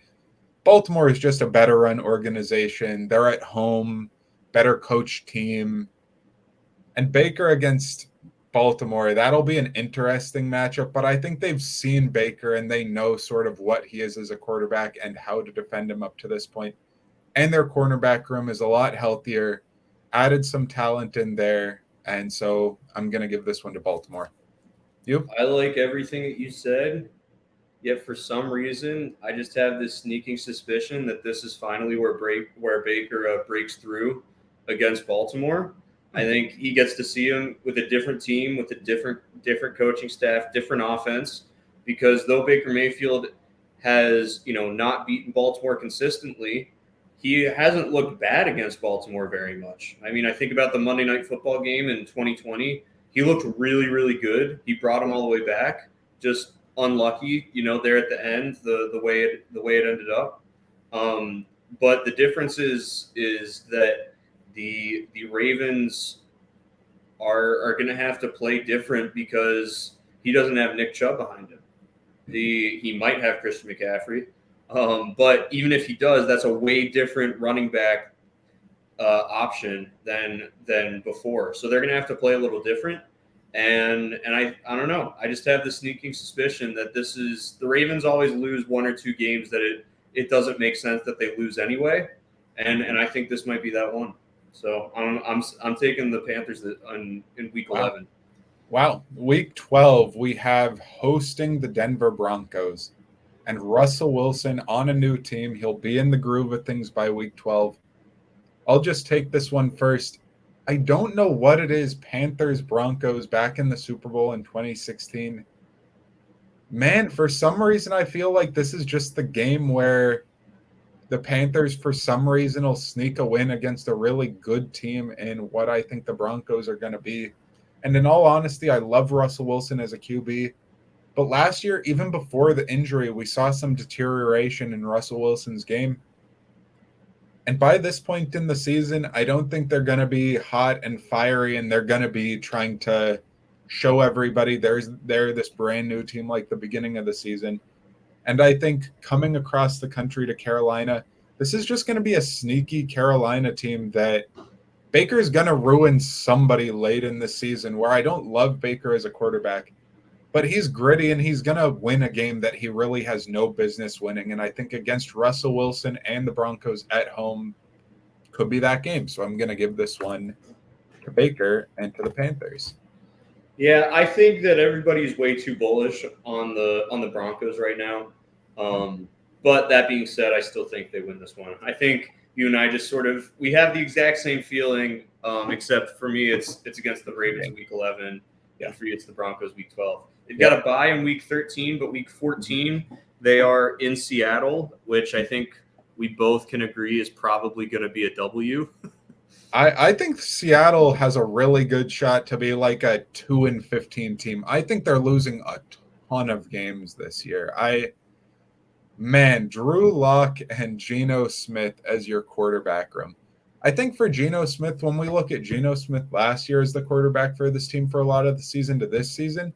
Baltimore is just a better run organization. They're at home, better coached team. And Baker against Baltimore, that'll be an interesting matchup, but I think they've seen Baker and they know sort of what he is as a quarterback and how to defend him up to this point. And their cornerback room is a lot healthier, added some talent in there, and so I'm going to give this one to Baltimore. You? I like everything that you said, yet for some reason, I just have this sneaking suspicion that this is finally where Baker breaks through against Baltimore. I think he gets to see him with a different team, with a different coaching staff, different offense. Because though Baker Mayfield has, not beaten Baltimore consistently, he hasn't looked bad against Baltimore very much. I mean, I think about the Monday Night Football game in 2020. He looked really, really good. He brought him all the way back. Just unlucky, there at the end, the way it ended up. But the difference is that the Ravens are going to have to play different because he doesn't have Nick Chubb behind him. He might have Christian McCaffrey, but even if he does, that's a way different running back option than before. So they're going to have to play a little different. And I don't know. I just have the sneaking suspicion that the Ravens always lose one or two games that it doesn't make sense that they lose anyway. And I think this might be that one. So I'm taking the Panthers in week 11. Wow. Week 12, we have hosting the Denver Broncos and Russell Wilson on a new team. He'll be in the groove of things by week 12. I'll just take this one first. I don't know what it is, Panthers, Broncos back in the Super Bowl in 2016. Man, for some reason, I feel like this is just the game where the Panthers, for some reason, will sneak a win against a really good team in what I think the Broncos are going to be. And in all honesty, I love Russell Wilson as a QB. But last year, even before the injury, we saw some deterioration in Russell Wilson's game. And by this point in the season, I don't think they're going to be hot and fiery and they're going to be trying to show everybody they're this brand new team like the beginning of the season. And I think coming across the country to Carolina, this is just going to be a sneaky Carolina team that Baker's going to ruin somebody late in the season, where I don't love Baker as a quarterback, but he's gritty and he's going to win a game that he really has no business winning. And I think against Russell Wilson and the Broncos at home could be that game. So I'm going to give this one to Baker and to the Panthers. Yeah, I think that everybody's way too bullish on the Broncos right now. But that being said, I still think they win this one. I think you and I just we have the exact same feeling, except for me, it's against the Ravens in week 11. Yeah. And for you, it's the Broncos week 12. They've got a bye in week 13, but week 14, they are in Seattle, which I think we both can agree is probably going to be a W. I think Seattle has a really good shot to be like a 2-15 team. I think they're losing a ton of games this year. Drew Lock and Geno Smith as your quarterback room. I think for Geno Smith, when we look at Geno Smith last year as the quarterback for this team for a lot of the season to this season,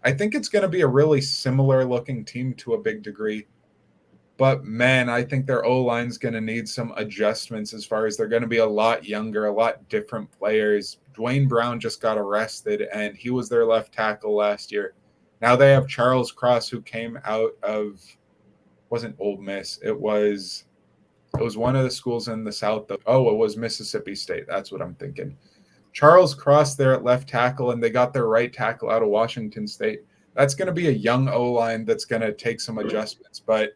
I think it's going to be a really similar looking team to a big degree. But, I think their O-line's going to need some adjustments as far as they're going to be a lot younger, a lot different players. Dwayne Brown just got arrested, and he was their left tackle last year. Now they have Charles Cross, who came out of – wasn't Ole Miss. It was It was one of the schools in the South. Oh, it was Mississippi State. That's what I'm thinking. Charles Cross there at left tackle, and they got their right tackle out of Washington State. That's going to be a young O-line that's going to take some adjustments. But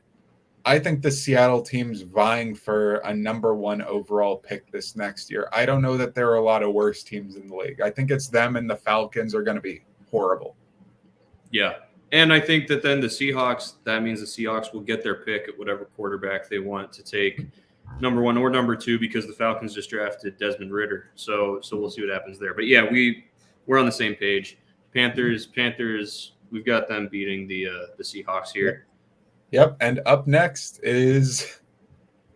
I think the Seattle team's vying for a number 1 overall pick this next year. I don't know that there are a lot of worse teams in the league. I think it's them and the Falcons are going to be horrible. Yeah. And I think that then the Seahawks, that means the Seahawks will get their pick at whatever quarterback they want to take, number 1 or number 2, because the Falcons just drafted Desmond Ridder. So we'll see what happens there. But yeah, we're on the same page. Panthers, we've got them beating the Seahawks here. Yep. And up next is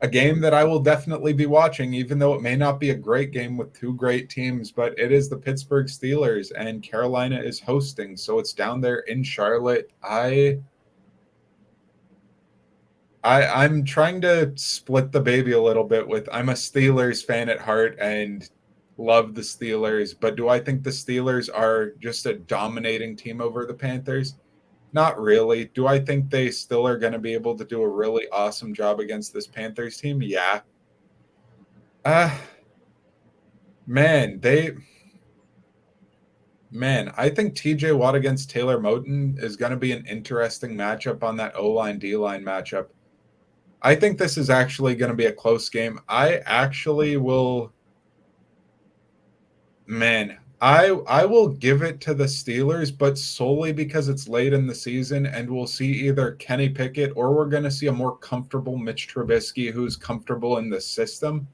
a game that I will definitely be watching, even though it may not be a great game with 2 great teams, but it is the Pittsburgh Steelers, and Carolina is hosting. So it's down there in Charlotte. I'm trying to split the baby a little bit with, I'm a Steelers fan at heart and love the Steelers, but do I think the Steelers are just a dominating team over the Panthers? Not really. Do I think they still are going to be able to do a really awesome job against this Panthers team? Yeah. Man, I think TJ Watt against Taylor Moton is going to be an interesting matchup on that O-line, D-line matchup. I think this is actually going to be a close game. I will give it to the Steelers, but solely because it's late in the season and we'll see either Kenny Pickett or we're going to see a more comfortable Mitch Trubisky who's comfortable in the system.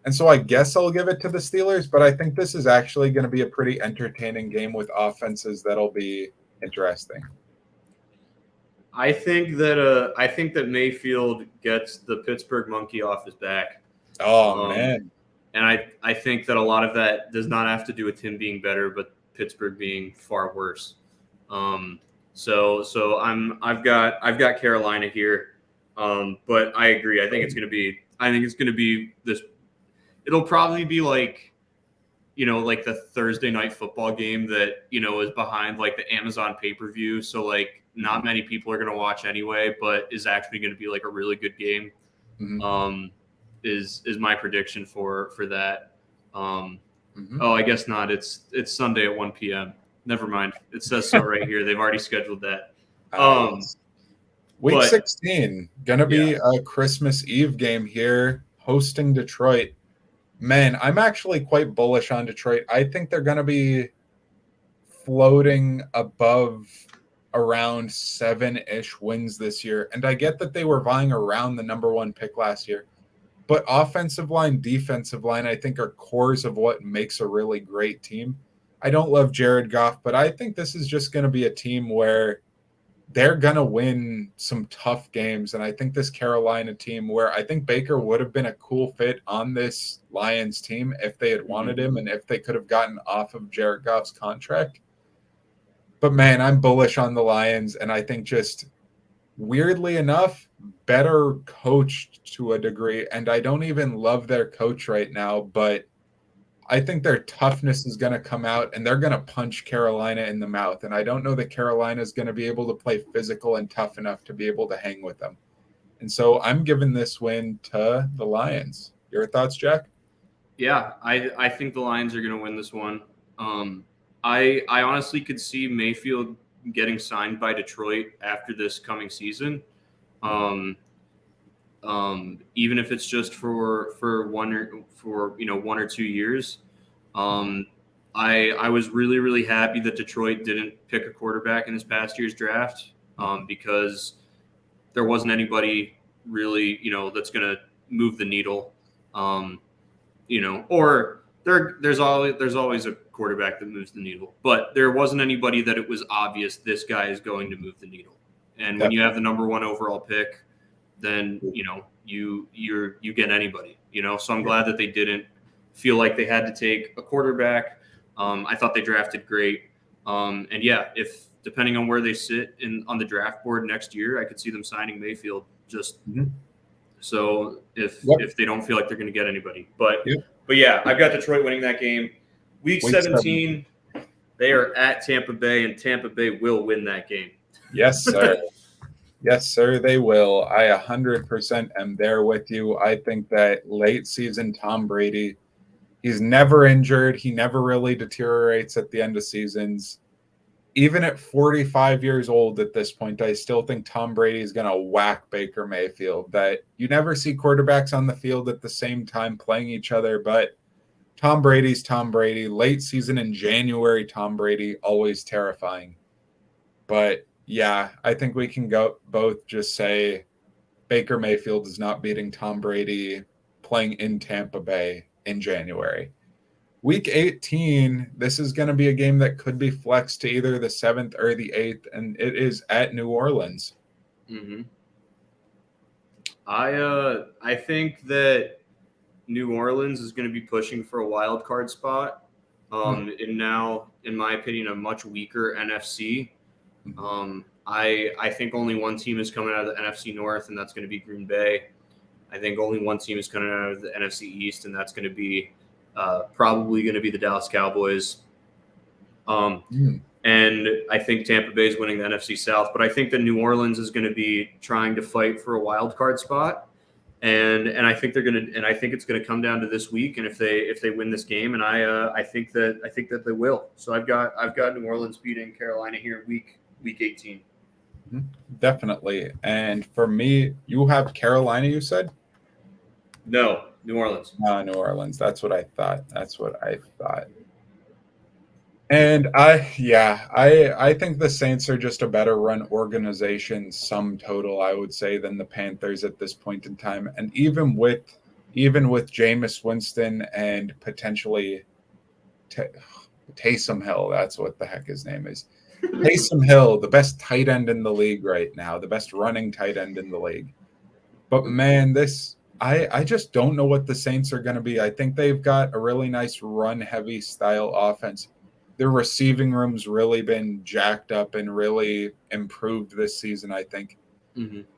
And so I guess I'll give it to the Steelers, but I think this is actually going to be a pretty entertaining game with offenses that'll be interesting. I think that Mayfield gets the Pittsburgh monkey off his back. Oh, man. And I think that a lot of that does not have to do with him being better, but Pittsburgh being far worse. So I've got Carolina here, but I agree. I think it's going to be this. It'll probably be like the Thursday night football game that is behind like the Amazon pay-per-view. So like not many people are going to watch anyway, but is actually going to be like a really good game. Mm-hmm. Is my prediction for that. Oh, I guess not. It's Sunday at 1 p.m. Never mind. It says so right here. They've already scheduled that. Week 16, gonna be a Christmas Eve game here, hosting Detroit. Man, I'm actually quite bullish on Detroit. I think they're gonna be floating above around 7-ish wins this year. And I get that they were vying around the number 1 pick last year. But offensive line, defensive line, I think are cores of what makes a really great team. I don't love Jared Goff, but I think this is just going to be a team where they're going to win some tough games. And I think this Carolina team, where I think Baker would have been a cool fit on this Lions team if they had wanted him and if they could have gotten off of Jared Goff's contract. But, man, I'm bullish on the Lions, and I think just weirdly enough, better coached to a degree, and I don't even love their coach right now, but I think their toughness is going to come out, and they're going to punch Carolina in the mouth, and I don't know that Carolina is going to be able to play physical and tough enough to be able to hang with them. And so I'm giving this win to the Lions. Your thoughts, Jack? Yeah, I think the Lions are going to win this one. I honestly could see Mayfield getting signed by Detroit after this coming season. Even if it's just for 1 or 2 years. I was really, really happy that Detroit didn't pick a quarterback in this past year's draft, because there wasn't anybody really, that's going to move the needle. Or there's always a quarterback that moves the needle, but there wasn't anybody that it was obvious this guy is going to move the needle. And when you have the number 1 overall pick, then you get anybody. So I'm glad that they didn't feel like they had to take a quarterback. I thought they drafted great. And yeah, if depending on where they sit on the draft board next year, I could see them signing Mayfield. So if they don't feel like they're going to get anybody, but yeah, I've got Detroit winning that game. Week 17, they are at Tampa Bay, and Tampa Bay will win that game. Yes, sir. Yes, sir, they will. I 100% am there with you. I think that late season Tom Brady, he's never injured. He never really deteriorates at the end of seasons. Even at 45 years old at this point, I still think Tom Brady is going to whack Baker Mayfield. That you never see quarterbacks on the field at the same time playing each other, but Tom Brady's Tom Brady. Late season in January, Tom Brady, always terrifying. But yeah, I think we can go both just say Baker Mayfield is not beating Tom Brady playing in Tampa Bay in January. Week 18, this is going to be a game that could be flexed to either the 7th or the 8th, and it is at New Orleans. Mm-hmm. I think that New Orleans is going to be pushing for a wild card spot. And now, in my opinion, a much weaker NFC. I think only one team is coming out of the NFC North, and that's going to be Green Bay. I think only one team is coming out of the NFC East, and that's going to be probably going to be the Dallas Cowboys. And I think Tampa Bay is winning the NFC South, but I think that New Orleans is going to be trying to fight for a wild card spot. And I think they're going to, and I think it's going to come down to this week. And if they win this game, and I think that they will. So I've got New Orleans beating Carolina here week 18. Definitely. And for me, you have Carolina, you said? No, New Orleans. New Orleans. That's what I thought. And I think the Saints are just a better run organization, sum total, I would say, than the Panthers at this point in time. And even with Jameis Winston and potentially Taysom Hill, that's what the heck his name is. Taysom Hill, the best tight end in the league right now, the best running tight end in the league. But man, I just don't know what the Saints are going to be. I think they've got a really nice run-heavy style offense. Their receiving room's really been jacked up and really improved this season, I think.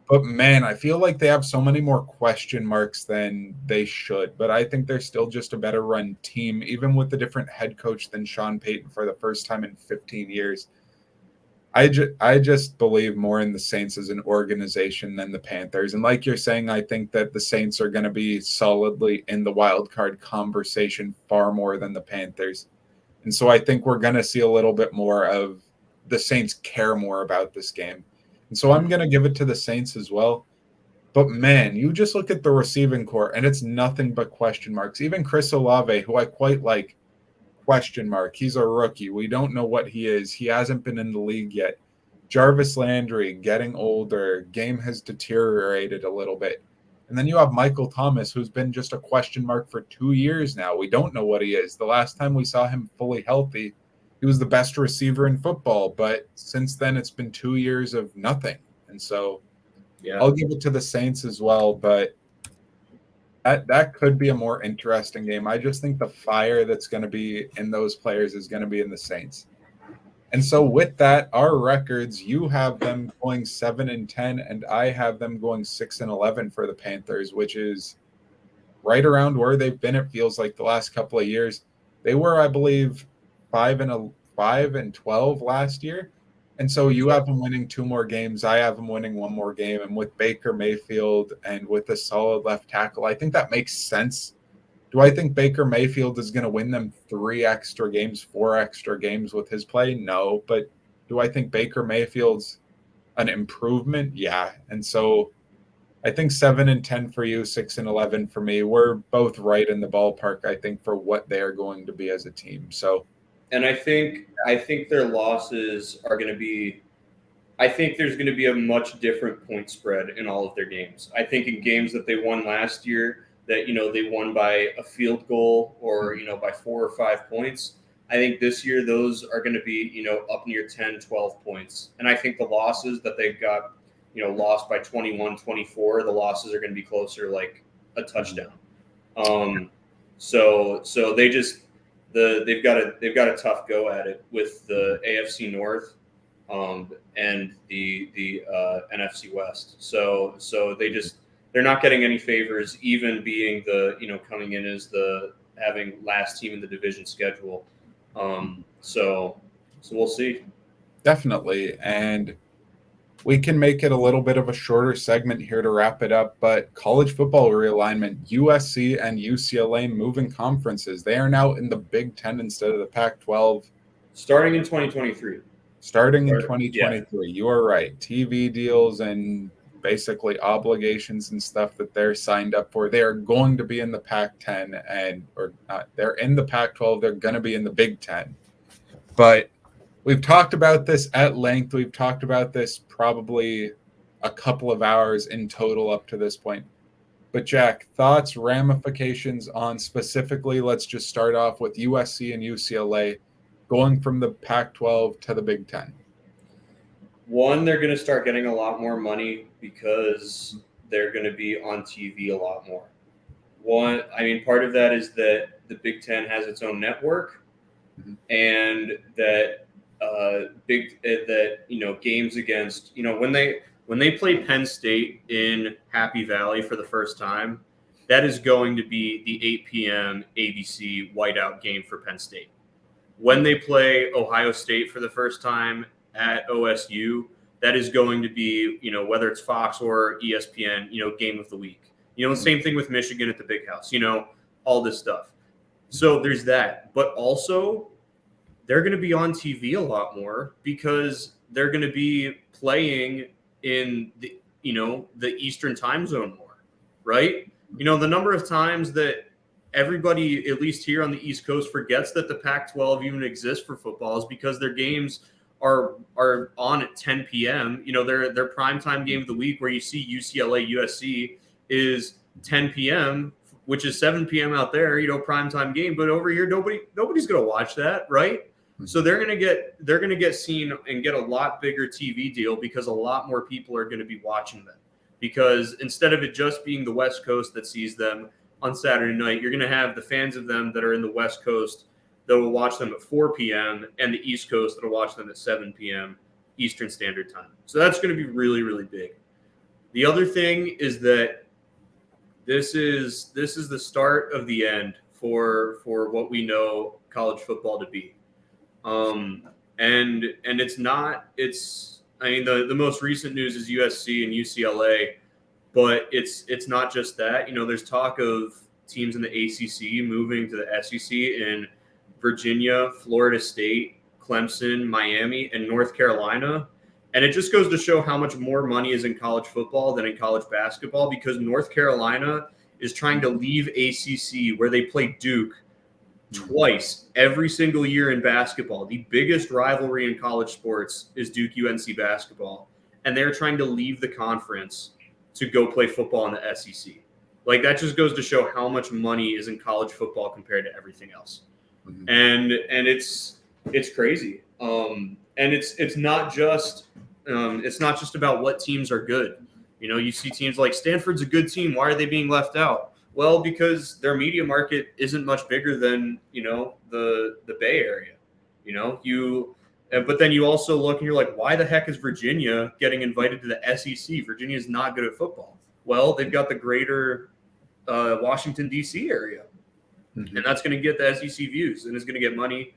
But man, I feel like they have so many more question marks than they should. But I think they're still just a better run team, even with a different head coach than Sean Payton for the first time in 15 years. I just believe more in the Saints as an organization than the Panthers. And like you're saying, I think that the Saints are going to be solidly in the wild card conversation far more than the Panthers. And so I think we're going to see a little bit more of the Saints care more about this game. And so I'm going to give it to the Saints as well. But man, you just look at the receiving core and it's nothing but question marks. Even Chris Olave, who I quite like, question mark. He's a rookie. We don't know what he is. He hasn't been in the league yet. Jarvis Landry getting older. Game has deteriorated a little bit. And then you have Michael Thomas, who's been just a question mark for 2 years now. We don't know what he is. The last time we saw him fully healthy, he was the best receiver in football. But since then, it's been 2 years of nothing. And so I'll give it to the Saints as well. But that could be a more interesting game. I just think the fire that's going to be in those players is going to be in the Saints. And so with that, our records, you have them going 7-10, and I have them going 6-11 for the Panthers, which is right around where they've been. It feels like the last couple of years. They were, I believe, 5-12 last year. And so you have them winning 2 more games. I have them winning 1 more game. And with Baker Mayfield and with a solid left tackle, I think that makes sense. Do I think Baker Mayfield is going to win them 3 extra games, 4 extra games with his play? No. But do I think Baker Mayfield's an improvement? Yeah. And so I think 7-10 for you, 6-11 for me. We're both right in the ballpark, I think, for what they are going to be as a team. So. And I think their losses are going to be – I think there's going to be a much different point spread in all of their games. I think in games that they won last year that, they won by a field goal or, by 4 or 5 points. I think this year those are going to be, up near 10, 12 points. And I think the losses that they've got, lost by 21, 24, the losses are going to be closer like a touchdown. So they just – they've got a tough go at it with the AFC North and the NFC West. So they're not getting any favors, even being the coming in as the having last team in the division schedule. So we'll see. Definitely. And We can make it a little bit of a shorter segment here to wrap it up, but college football realignment, USC and UCLA moving conferences. They are now in the Big Ten instead of the Pac-12. Starting in 2023. Starting in 2023. Yeah. You are right. TV deals and basically obligations and stuff that they're signed up for. They are going to be in the Pac-10 they're in the Pac-12. They're going to be in the Big Ten. But we've talked about this at length. We've talked about this probably a couple of hours in total up to this point. But Jack, thoughts, ramifications on specifically, let's just start off with USC and UCLA going from the Pac-12 to the Big Ten. One, they're going to start getting a lot more money because they're going to be on TV a lot more. Part of that is that the Big Ten has its own network, and that games against, when they play Penn State in Happy Valley for the first time, that is going to be the 8 p.m. ABC whiteout game for Penn State. When they play Ohio State for the first time at OSU, that is going to be, whether it's Fox or ESPN, game of the week. The same thing with Michigan at the Big House, all this stuff. So there's that. But also, they're going to be on TV a lot more because they're going to be playing in the Eastern time zone more, right? The number of times that everybody, at least here on the East Coast, forgets that the Pac-12 even exists for football is because their games are on at 10 p.m. Their primetime game of the week where you see UCLA, USC is 10 p.m., which is 7 p.m. out there, primetime game. But over here, nobody's going to watch that, right? So they're going to get seen and get a lot bigger TV deal because a lot more people are going to be watching them. Because instead of it just being the West Coast that sees them on Saturday night, you're going to have the fans of them that are in the West Coast that will watch them at 4 p.m. and the East Coast that will watch them at 7 p.m. Eastern Standard Time. So that's going to be really, really big. The other thing is that this is the start of the end for what we know college football to be. And the most recent news is USC and UCLA, but it's not just that. There's talk of teams in the ACC moving to the SEC in Virginia, Florida State, Clemson, Miami, and North Carolina. And it just goes to show how much more money is in college football than in college basketball, because North Carolina is trying to leave ACC, where they play Duke twice every single year in basketball. The biggest rivalry in college sports is Duke-UNC basketball, and they're trying to leave the conference to go play football in the SEC. Like, that just goes to show how much money is in college football compared to everything else. Mm-hmm. And it's crazy. And it's not just about what teams are good. You see teams like Stanford's a good team. Why are they being left out? Well, because their media market isn't much bigger than, the Bay Area, but then you also look and you're like, why the heck is Virginia getting invited to the SEC? Virginia is not good at football. Well, they've got the greater Washington, D.C. area, and that's going to get the SEC views and is going to get money.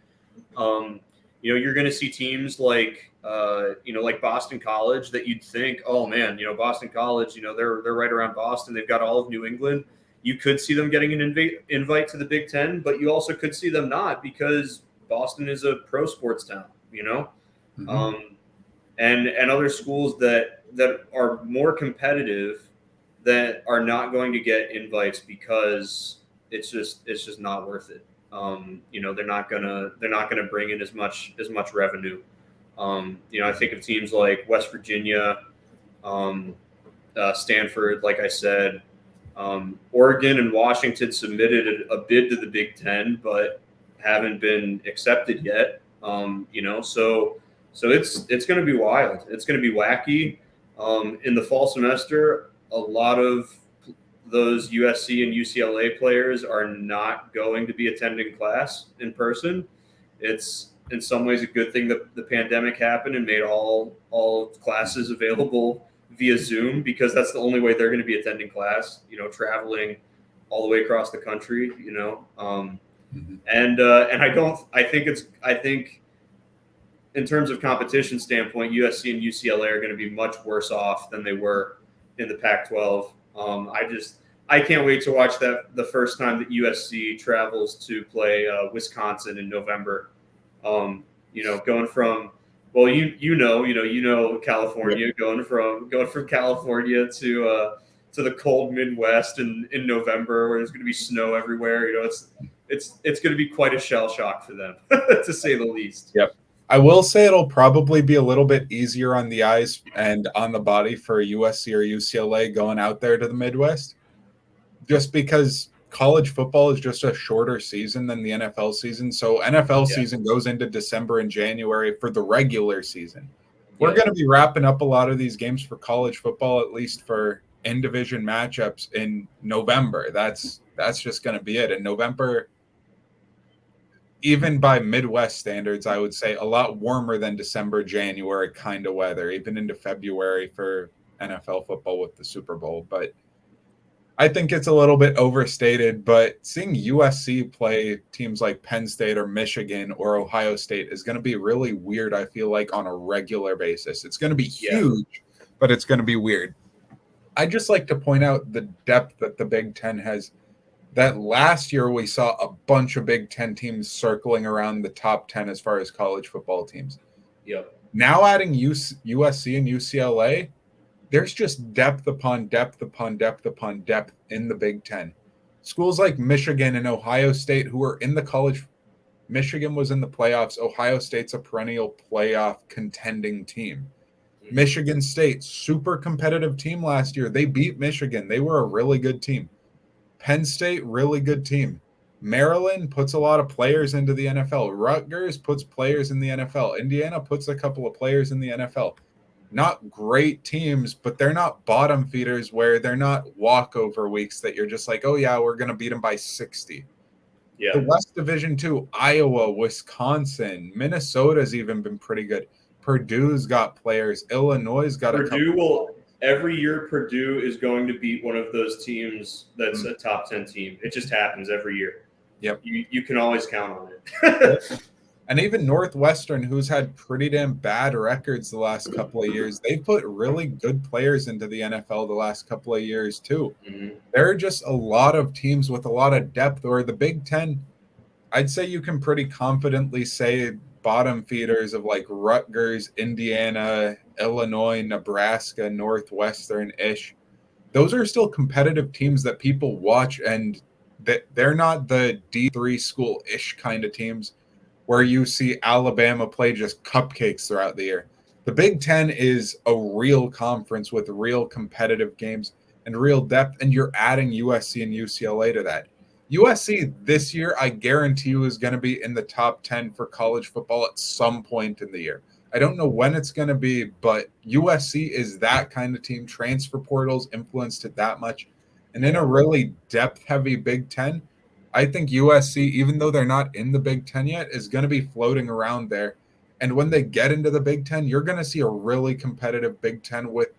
You're going to see teams like Boston College that you'd think, oh man, Boston College, they're right around Boston. They've got all of New England. You could see them getting an invite to the Big Ten, but you also could see them not, because Boston is a pro sports town, and other schools that are more competitive that are not going to get invites because it's just not worth it. They're not gonna bring in as much revenue. I think of teams like West Virginia, Stanford, like I said. Oregon and Washington submitted a bid to the Big Ten, but haven't been accepted yet. So it's going to be wild. It's going to be wacky. In the fall semester, a lot of those USC and UCLA players are not going to be attending class in person. It's in some ways a good thing that the pandemic happened and made all classes available via Zoom, because that's the only way they're going to be attending class, traveling all the way across the country, and I think in terms of competition standpoint, USC and UCLA are going to be much worse off than they were in the Pac-12. I can't wait to watch that the first time that USC travels to play Wisconsin in November. Going from California, going from California to the cold Midwest in November, where there's going to be snow everywhere. It's going to be quite a shell shock for them, to say the least. Yep. I will say it'll probably be a little bit easier on the eyes and on the body for USC or UCLA going out there to the Midwest, just because college football is just a shorter season than the NFL season. So NFL season goes into December and January for the regular season. We're going to be wrapping up a lot of these games for college football, at least for in-division matchups, in November. That's just going to be it. In November, even by Midwest standards, I would say a lot warmer than December, January kind of weather, even into February for NFL football with the Super Bowl. But I think it's a little bit overstated, but seeing USC play teams like Penn State or Michigan or Ohio State is going to be really weird, I feel like, on a regular basis. It's going to be huge, but it's going to be weird. I'd just like to point out the depth that the Big Ten has. That last year we saw a bunch of Big Ten teams circling around the top 10 as far as college football teams. Yep. Now adding USC and UCLA, there's just depth upon depth upon depth upon depth in the Big Ten. Schools like Michigan and Ohio State, who are in the college, Michigan was in the playoffs. Ohio State's a perennial playoff contending team. Michigan State, super competitive team last year. They beat Michigan. They were a really good team. Penn State, really good team. Maryland puts a lot of players into the NFL. Rutgers puts players in the NFL. Indiana puts a couple of players in the NFL. Not great teams, but they're not bottom feeders where they're not walkover weeks that you're just like, oh, yeah, we're going to beat them by 60. Yeah. The West Division 2, Iowa, Wisconsin, Minnesota's even been pretty good. Purdue's got players. Illinois' got every year Purdue is going to beat one of those teams that's a top 10 team. It just happens every year. Yep. You can always count on it. And even Northwestern, who's had pretty damn bad records the last couple of years, they've put really good players into the NFL the last couple of years too. Mm-hmm. There are just a lot of teams with a lot of depth, or the Big Ten, I'd say you can pretty confidently say bottom feeders of like Rutgers, Indiana, Illinois, Nebraska, Northwestern-ish. Those are still competitive teams that people watch, and they're not the D3 school-ish kind of teams where you see Alabama play just cupcakes throughout the year. The Big Ten is a real conference with real competitive games and real depth, and you're adding USC and UCLA to that. USC this year, I guarantee you, is going to be in the top 10 for college football at some point in the year. I don't know when it's going to be, but USC is that kind of team. Transfer portals influenced it that much. And in a really depth-heavy Big Ten, I think USC, even though they're not in the Big Ten yet, is going to be floating around there. And when they get into the Big Ten, you're going to see a really competitive Big Ten with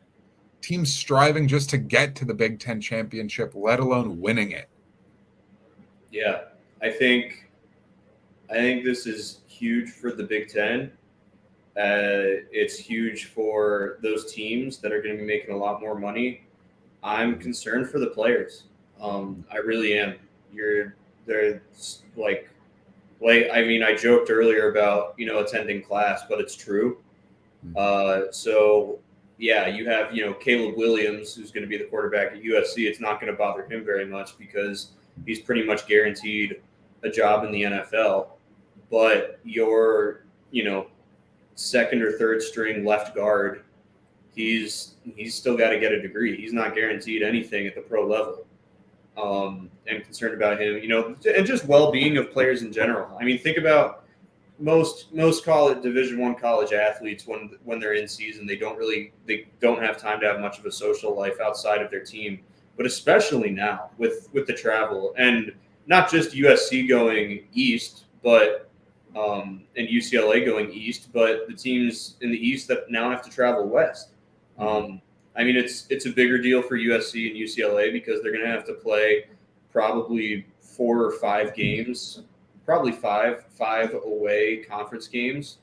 teams striving just to get to the Big Ten championship, let alone winning it. Yeah, I think this is huge for the Big Ten. It's huge for those teams that are going to be making a lot more money. I'm concerned for the players. I really am. I joked earlier about, attending class, but it's true. So yeah, you have, Caleb Williams, who's going to be the quarterback at USC. It's not going to bother him very much because he's pretty much guaranteed a job in the NFL. But your, second or third string left guard, he's still got to get a degree. He's not guaranteed anything at the pro level. I'm concerned about him, and just well-being of players in general. I mean, think about most college Division I college athletes when they're in season, they don't have time to have much of a social life outside of their team. But especially now with the travel, and not just USC going east, but and UCLA going east, but the teams in the east that now have to travel west. It's a bigger deal for USC and UCLA because they're going to have to play probably 4 or 5 games, probably five away conference games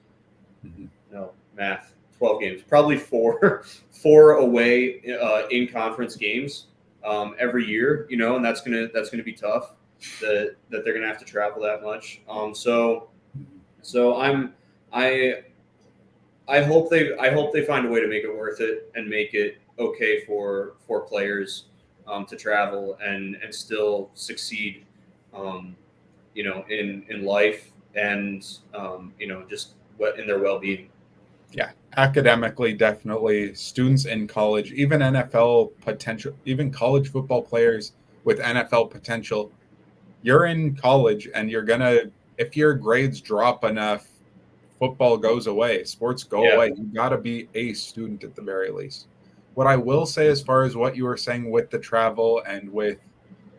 No, math. 12 games, probably four away in conference games every year, and that's gonna be tough. That they're gonna have to travel that much. So I hope they find a way to make it worth it and make it okay for players to travel and still succeed, in life and just in their well-being. Yeah, academically, definitely. Students in college, even NFL potential, even college football players with NFL potential. You're in college and you're going to, if your grades drop enough, football goes away, sports go away. You got to be a student at the very least. What I will say, as far as what you were saying with the travel and with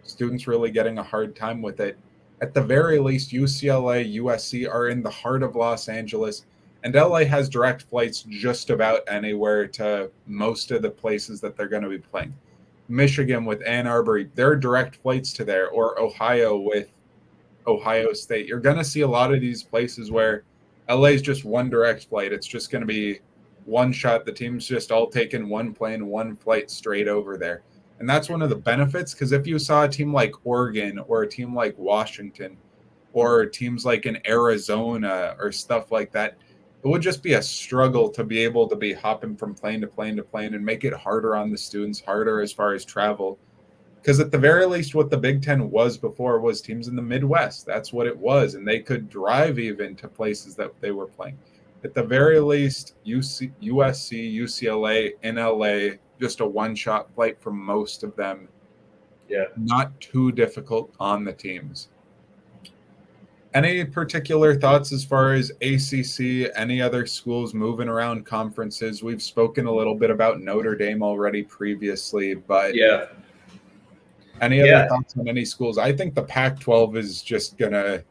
students really getting a hard time with it, at the very least, UCLA, USC are in the heart of Los Angeles, and LA has direct flights just about anywhere to most of the places that they're going to be playing. Michigan with Ann Arbor, there are direct flights to there, or Ohio with Ohio State. You're going to see a lot of these places where LA is just one direct flight. It's just going to be one shot. The team's just all taking one plane, one flight straight over there. And that's one of the benefits, because if you saw a team like Oregon or a team like Washington or teams like in Arizona or stuff like that, it would just be a struggle to be able to be hopping from plane to plane to plane and make it harder on the students, harder as far as travel. Because at the very least, what the Big Ten was before was teams in the Midwest. That's what it was. And they could drive even to places that they were playing. At the very least, USC, UCLA, in LA, just a one-shot flight for most of them. Yeah. Not too difficult on the teams. Any particular thoughts as far as ACC, any other schools moving around conferences? We've spoken a little bit about Notre Dame already previously, but any other thoughts on any schools? I think the Pac-12 is just gonna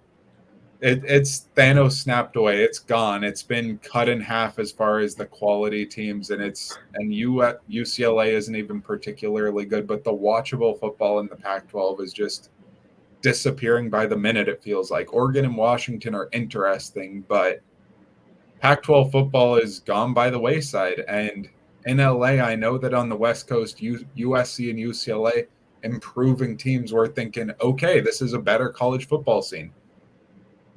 it's Thanos snapped away. It's gone. It's been cut in half as far as the quality teams, and UCLA isn't even particularly good, but the watchable football in the Pac-12 is just disappearing by the minute, it feels like. Oregon and Washington are interesting, but Pac-12 football is gone by the wayside. And in LA, I know that on the West Coast, USC and UCLA, improving teams were thinking, okay, this is a better college football scene.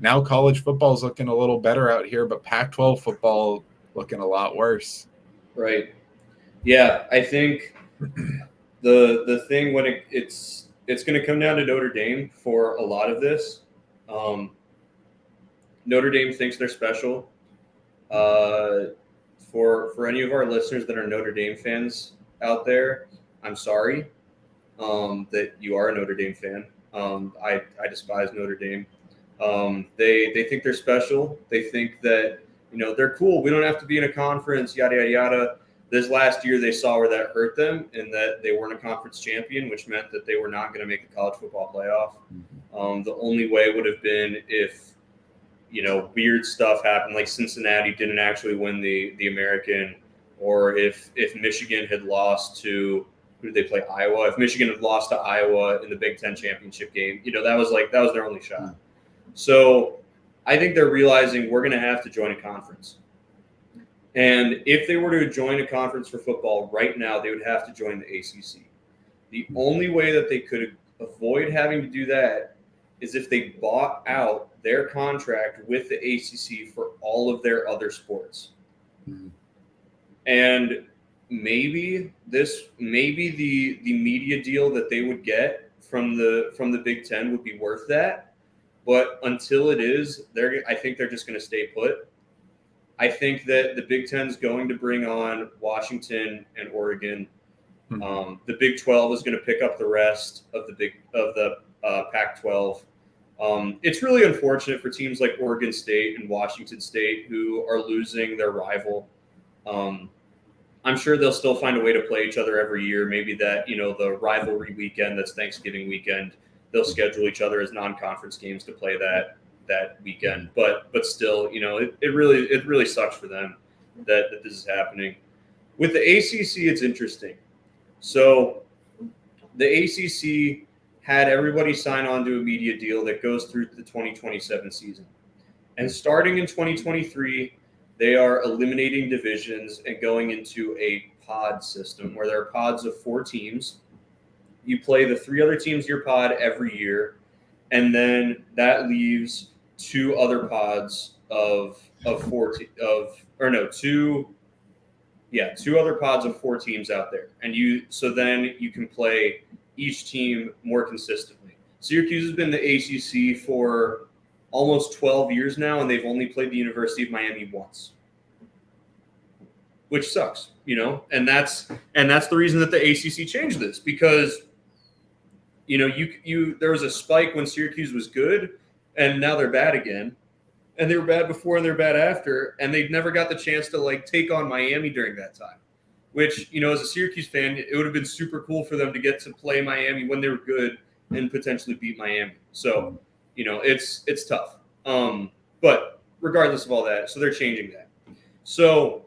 Now college football is looking a little better out here, but Pac-12 football looking a lot worse. Right. Yeah, I think the thing when it's going to come down to Notre Dame for a lot of this. Notre Dame thinks they're special. For any of our listeners that are Notre Dame fans out there, I'm sorry that you are a Notre Dame fan. I despise Notre Dame. They think they're special. They think that they're cool. We don't have to be in a conference. Yada yada yada. This last year, they saw where that hurt them, and that they weren't a conference champion, which meant that they were not going to make the college football playoff. The only way would have been if weird stuff happened, like Cincinnati didn't actually win the American, or if Michigan had lost to, who did they play? Iowa. If Michigan had lost to Iowa in the Big Ten championship game, that was their only shot. So I think they're realizing we're going to have to join a conference. And if they were to join a conference for football right now, they would have to join the ACC. The only way that they could avoid having to do that is if they bought out their contract with the ACC for all of their other sports. And maybe the media deal that they would get from the Big Ten would be worth that. But until it is, I think they're just going to stay put. I think that the Big Ten is going to bring on Washington and Oregon. The Big 12 is going to pick up the rest of the Pac-12. It's really unfortunate for teams like Oregon State and Washington State who are losing their rival. I'm sure they'll still find a way to play each other every year. Maybe that the rivalry weekend, that's Thanksgiving weekend, they'll schedule each other as non-conference games to play that weekend, but still, it really sucks for them that this is happening. With the ACC, it's interesting. So the ACC had everybody sign on to a media deal that goes through the 2027 season, and starting in 2023, They are eliminating divisions and going into a pod system where there are pods of 4 teams. You play the 3 other teams in your pod every year, and then that leaves 2 other pods of 2 other pods of 4 teams out there. And then you can play each team more consistently. Syracuse has been the ACC for almost 12 years now, and they've only played the University of Miami once, which sucks, And that's the reason that the ACC changed this, because there was a spike when Syracuse was good, and now they're bad again. And they were bad before and they're bad after, and they never got the chance to take on Miami during that time, which, as a Syracuse fan, it would have been super cool for them to get to play Miami when they were good and potentially beat Miami. So, it's tough. But regardless of all that, so they're changing that. So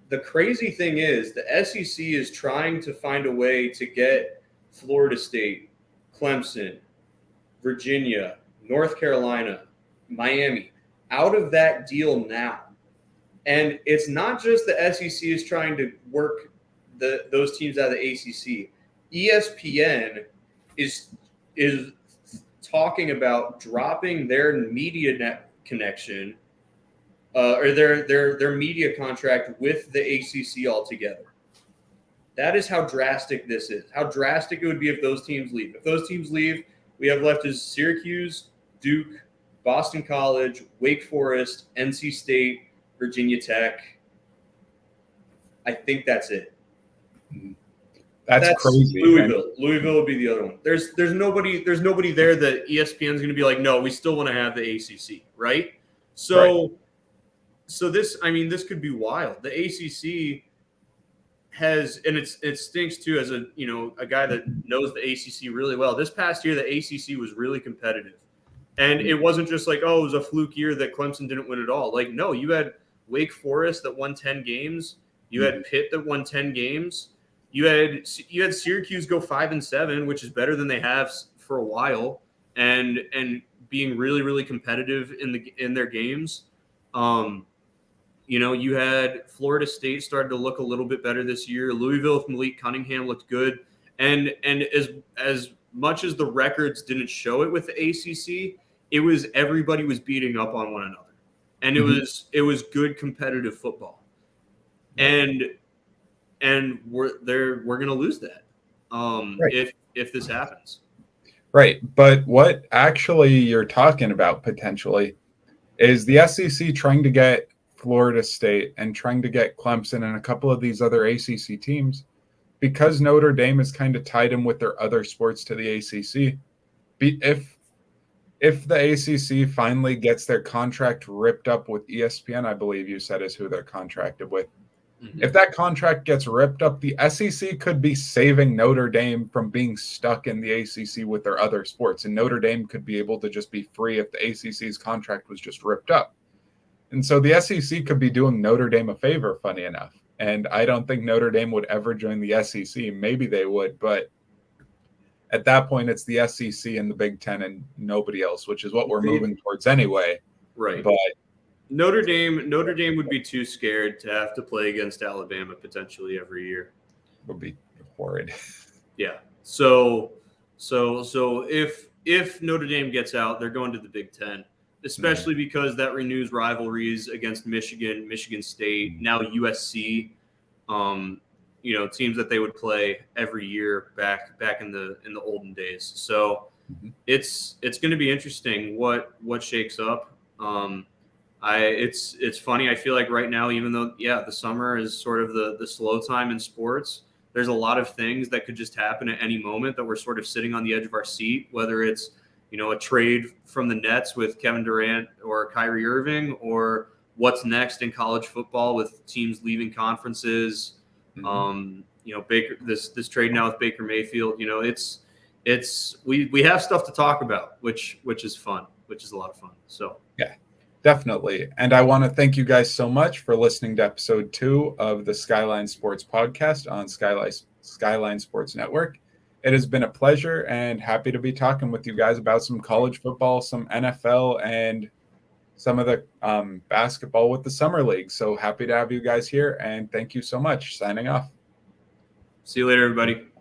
the crazy thing is the SEC is trying to find a way to get Florida State, Clemson, Virginia, North Carolina, Miami out of that deal now. And it's not just the SEC is trying to work those teams out of the ACC. ESPN is talking about dropping their media net connection or their media contract with the ACC altogether. That is how drastic this is. How drastic it would be if those teams leave. If those teams leave, we have left is Syracuse, Duke, Boston College, Wake Forest, NC State, Virginia Tech. I think that's it. That's crazy. Louisville would be the other one. There's nobody there that ESPN is going to be like, no, we still want to have the ACC, right? So this could be wild. The ACC has, and it stinks too, as a guy that knows the ACC really well. This past year, the ACC was really competitive. And it wasn't just like, oh, it was a fluke year that Clemson didn't win at all. No, you had Wake Forest that won 10 games. You had Pitt that won 10 games. You had Syracuse go 5-7, which is better than they have for a while, and being really, really competitive in their games. You had Florida State started to look a little bit better this year. Louisville with Malik Cunningham looked good, and as much as the records didn't show it with the ACC, it was everybody was beating up on one another, and it was good competitive football, and we're going to lose that if this happens. Right, but what actually you're talking about potentially is the SEC trying to get Florida State and trying to get Clemson and a couple of these other ACC teams, because Notre Dame has kind of tied them with their other sports to the ACC. If the ACC finally gets their contract ripped up with ESPN, I believe you said is who they're contracted with. Mm-hmm. If that contract gets ripped up, the SEC could be saving Notre Dame from being stuck in the ACC with their other sports, and Notre Dame could be able to just be free if the ACC's contract was just ripped up. And so the SEC could be doing Notre Dame a favor, funny enough. And I don't think Notre Dame would ever join the SEC. Maybe they would, but at that point, it's the SEC and the Big Ten and nobody else, which is what we're moving towards anyway. Right. But Notre Dame would be too scared to have to play against Alabama potentially every year. Would be horrid. Yeah. So if Notre Dame gets out, they're going to the Big Ten, especially because that renews rivalries against Michigan, Michigan State, now USC. Teams that they would play every year back in the olden days. So it's going to be interesting what shakes up. It's funny. I feel like right now, even though the summer is sort of the slow time in sports, there's a lot of things that could just happen at any moment that we're sort of sitting on the edge of our seat, whether it's a trade from the Nets with Kevin Durant or Kyrie Irving, or what's next in college football with teams leaving conferences. Baker, this trade now with Baker Mayfield, we have stuff to talk about, which is fun, which is a lot of fun. So yeah, definitely. And I want to thank you guys so much for listening to episode 2 of the Skyline Sports podcast on Skyline Sports Network. It has been a pleasure and happy to be talking with you guys about some college football, some NFL, and some of the basketball with the summer league. So happy to have you guys here, and thank you so much. Signing off. See you later, everybody.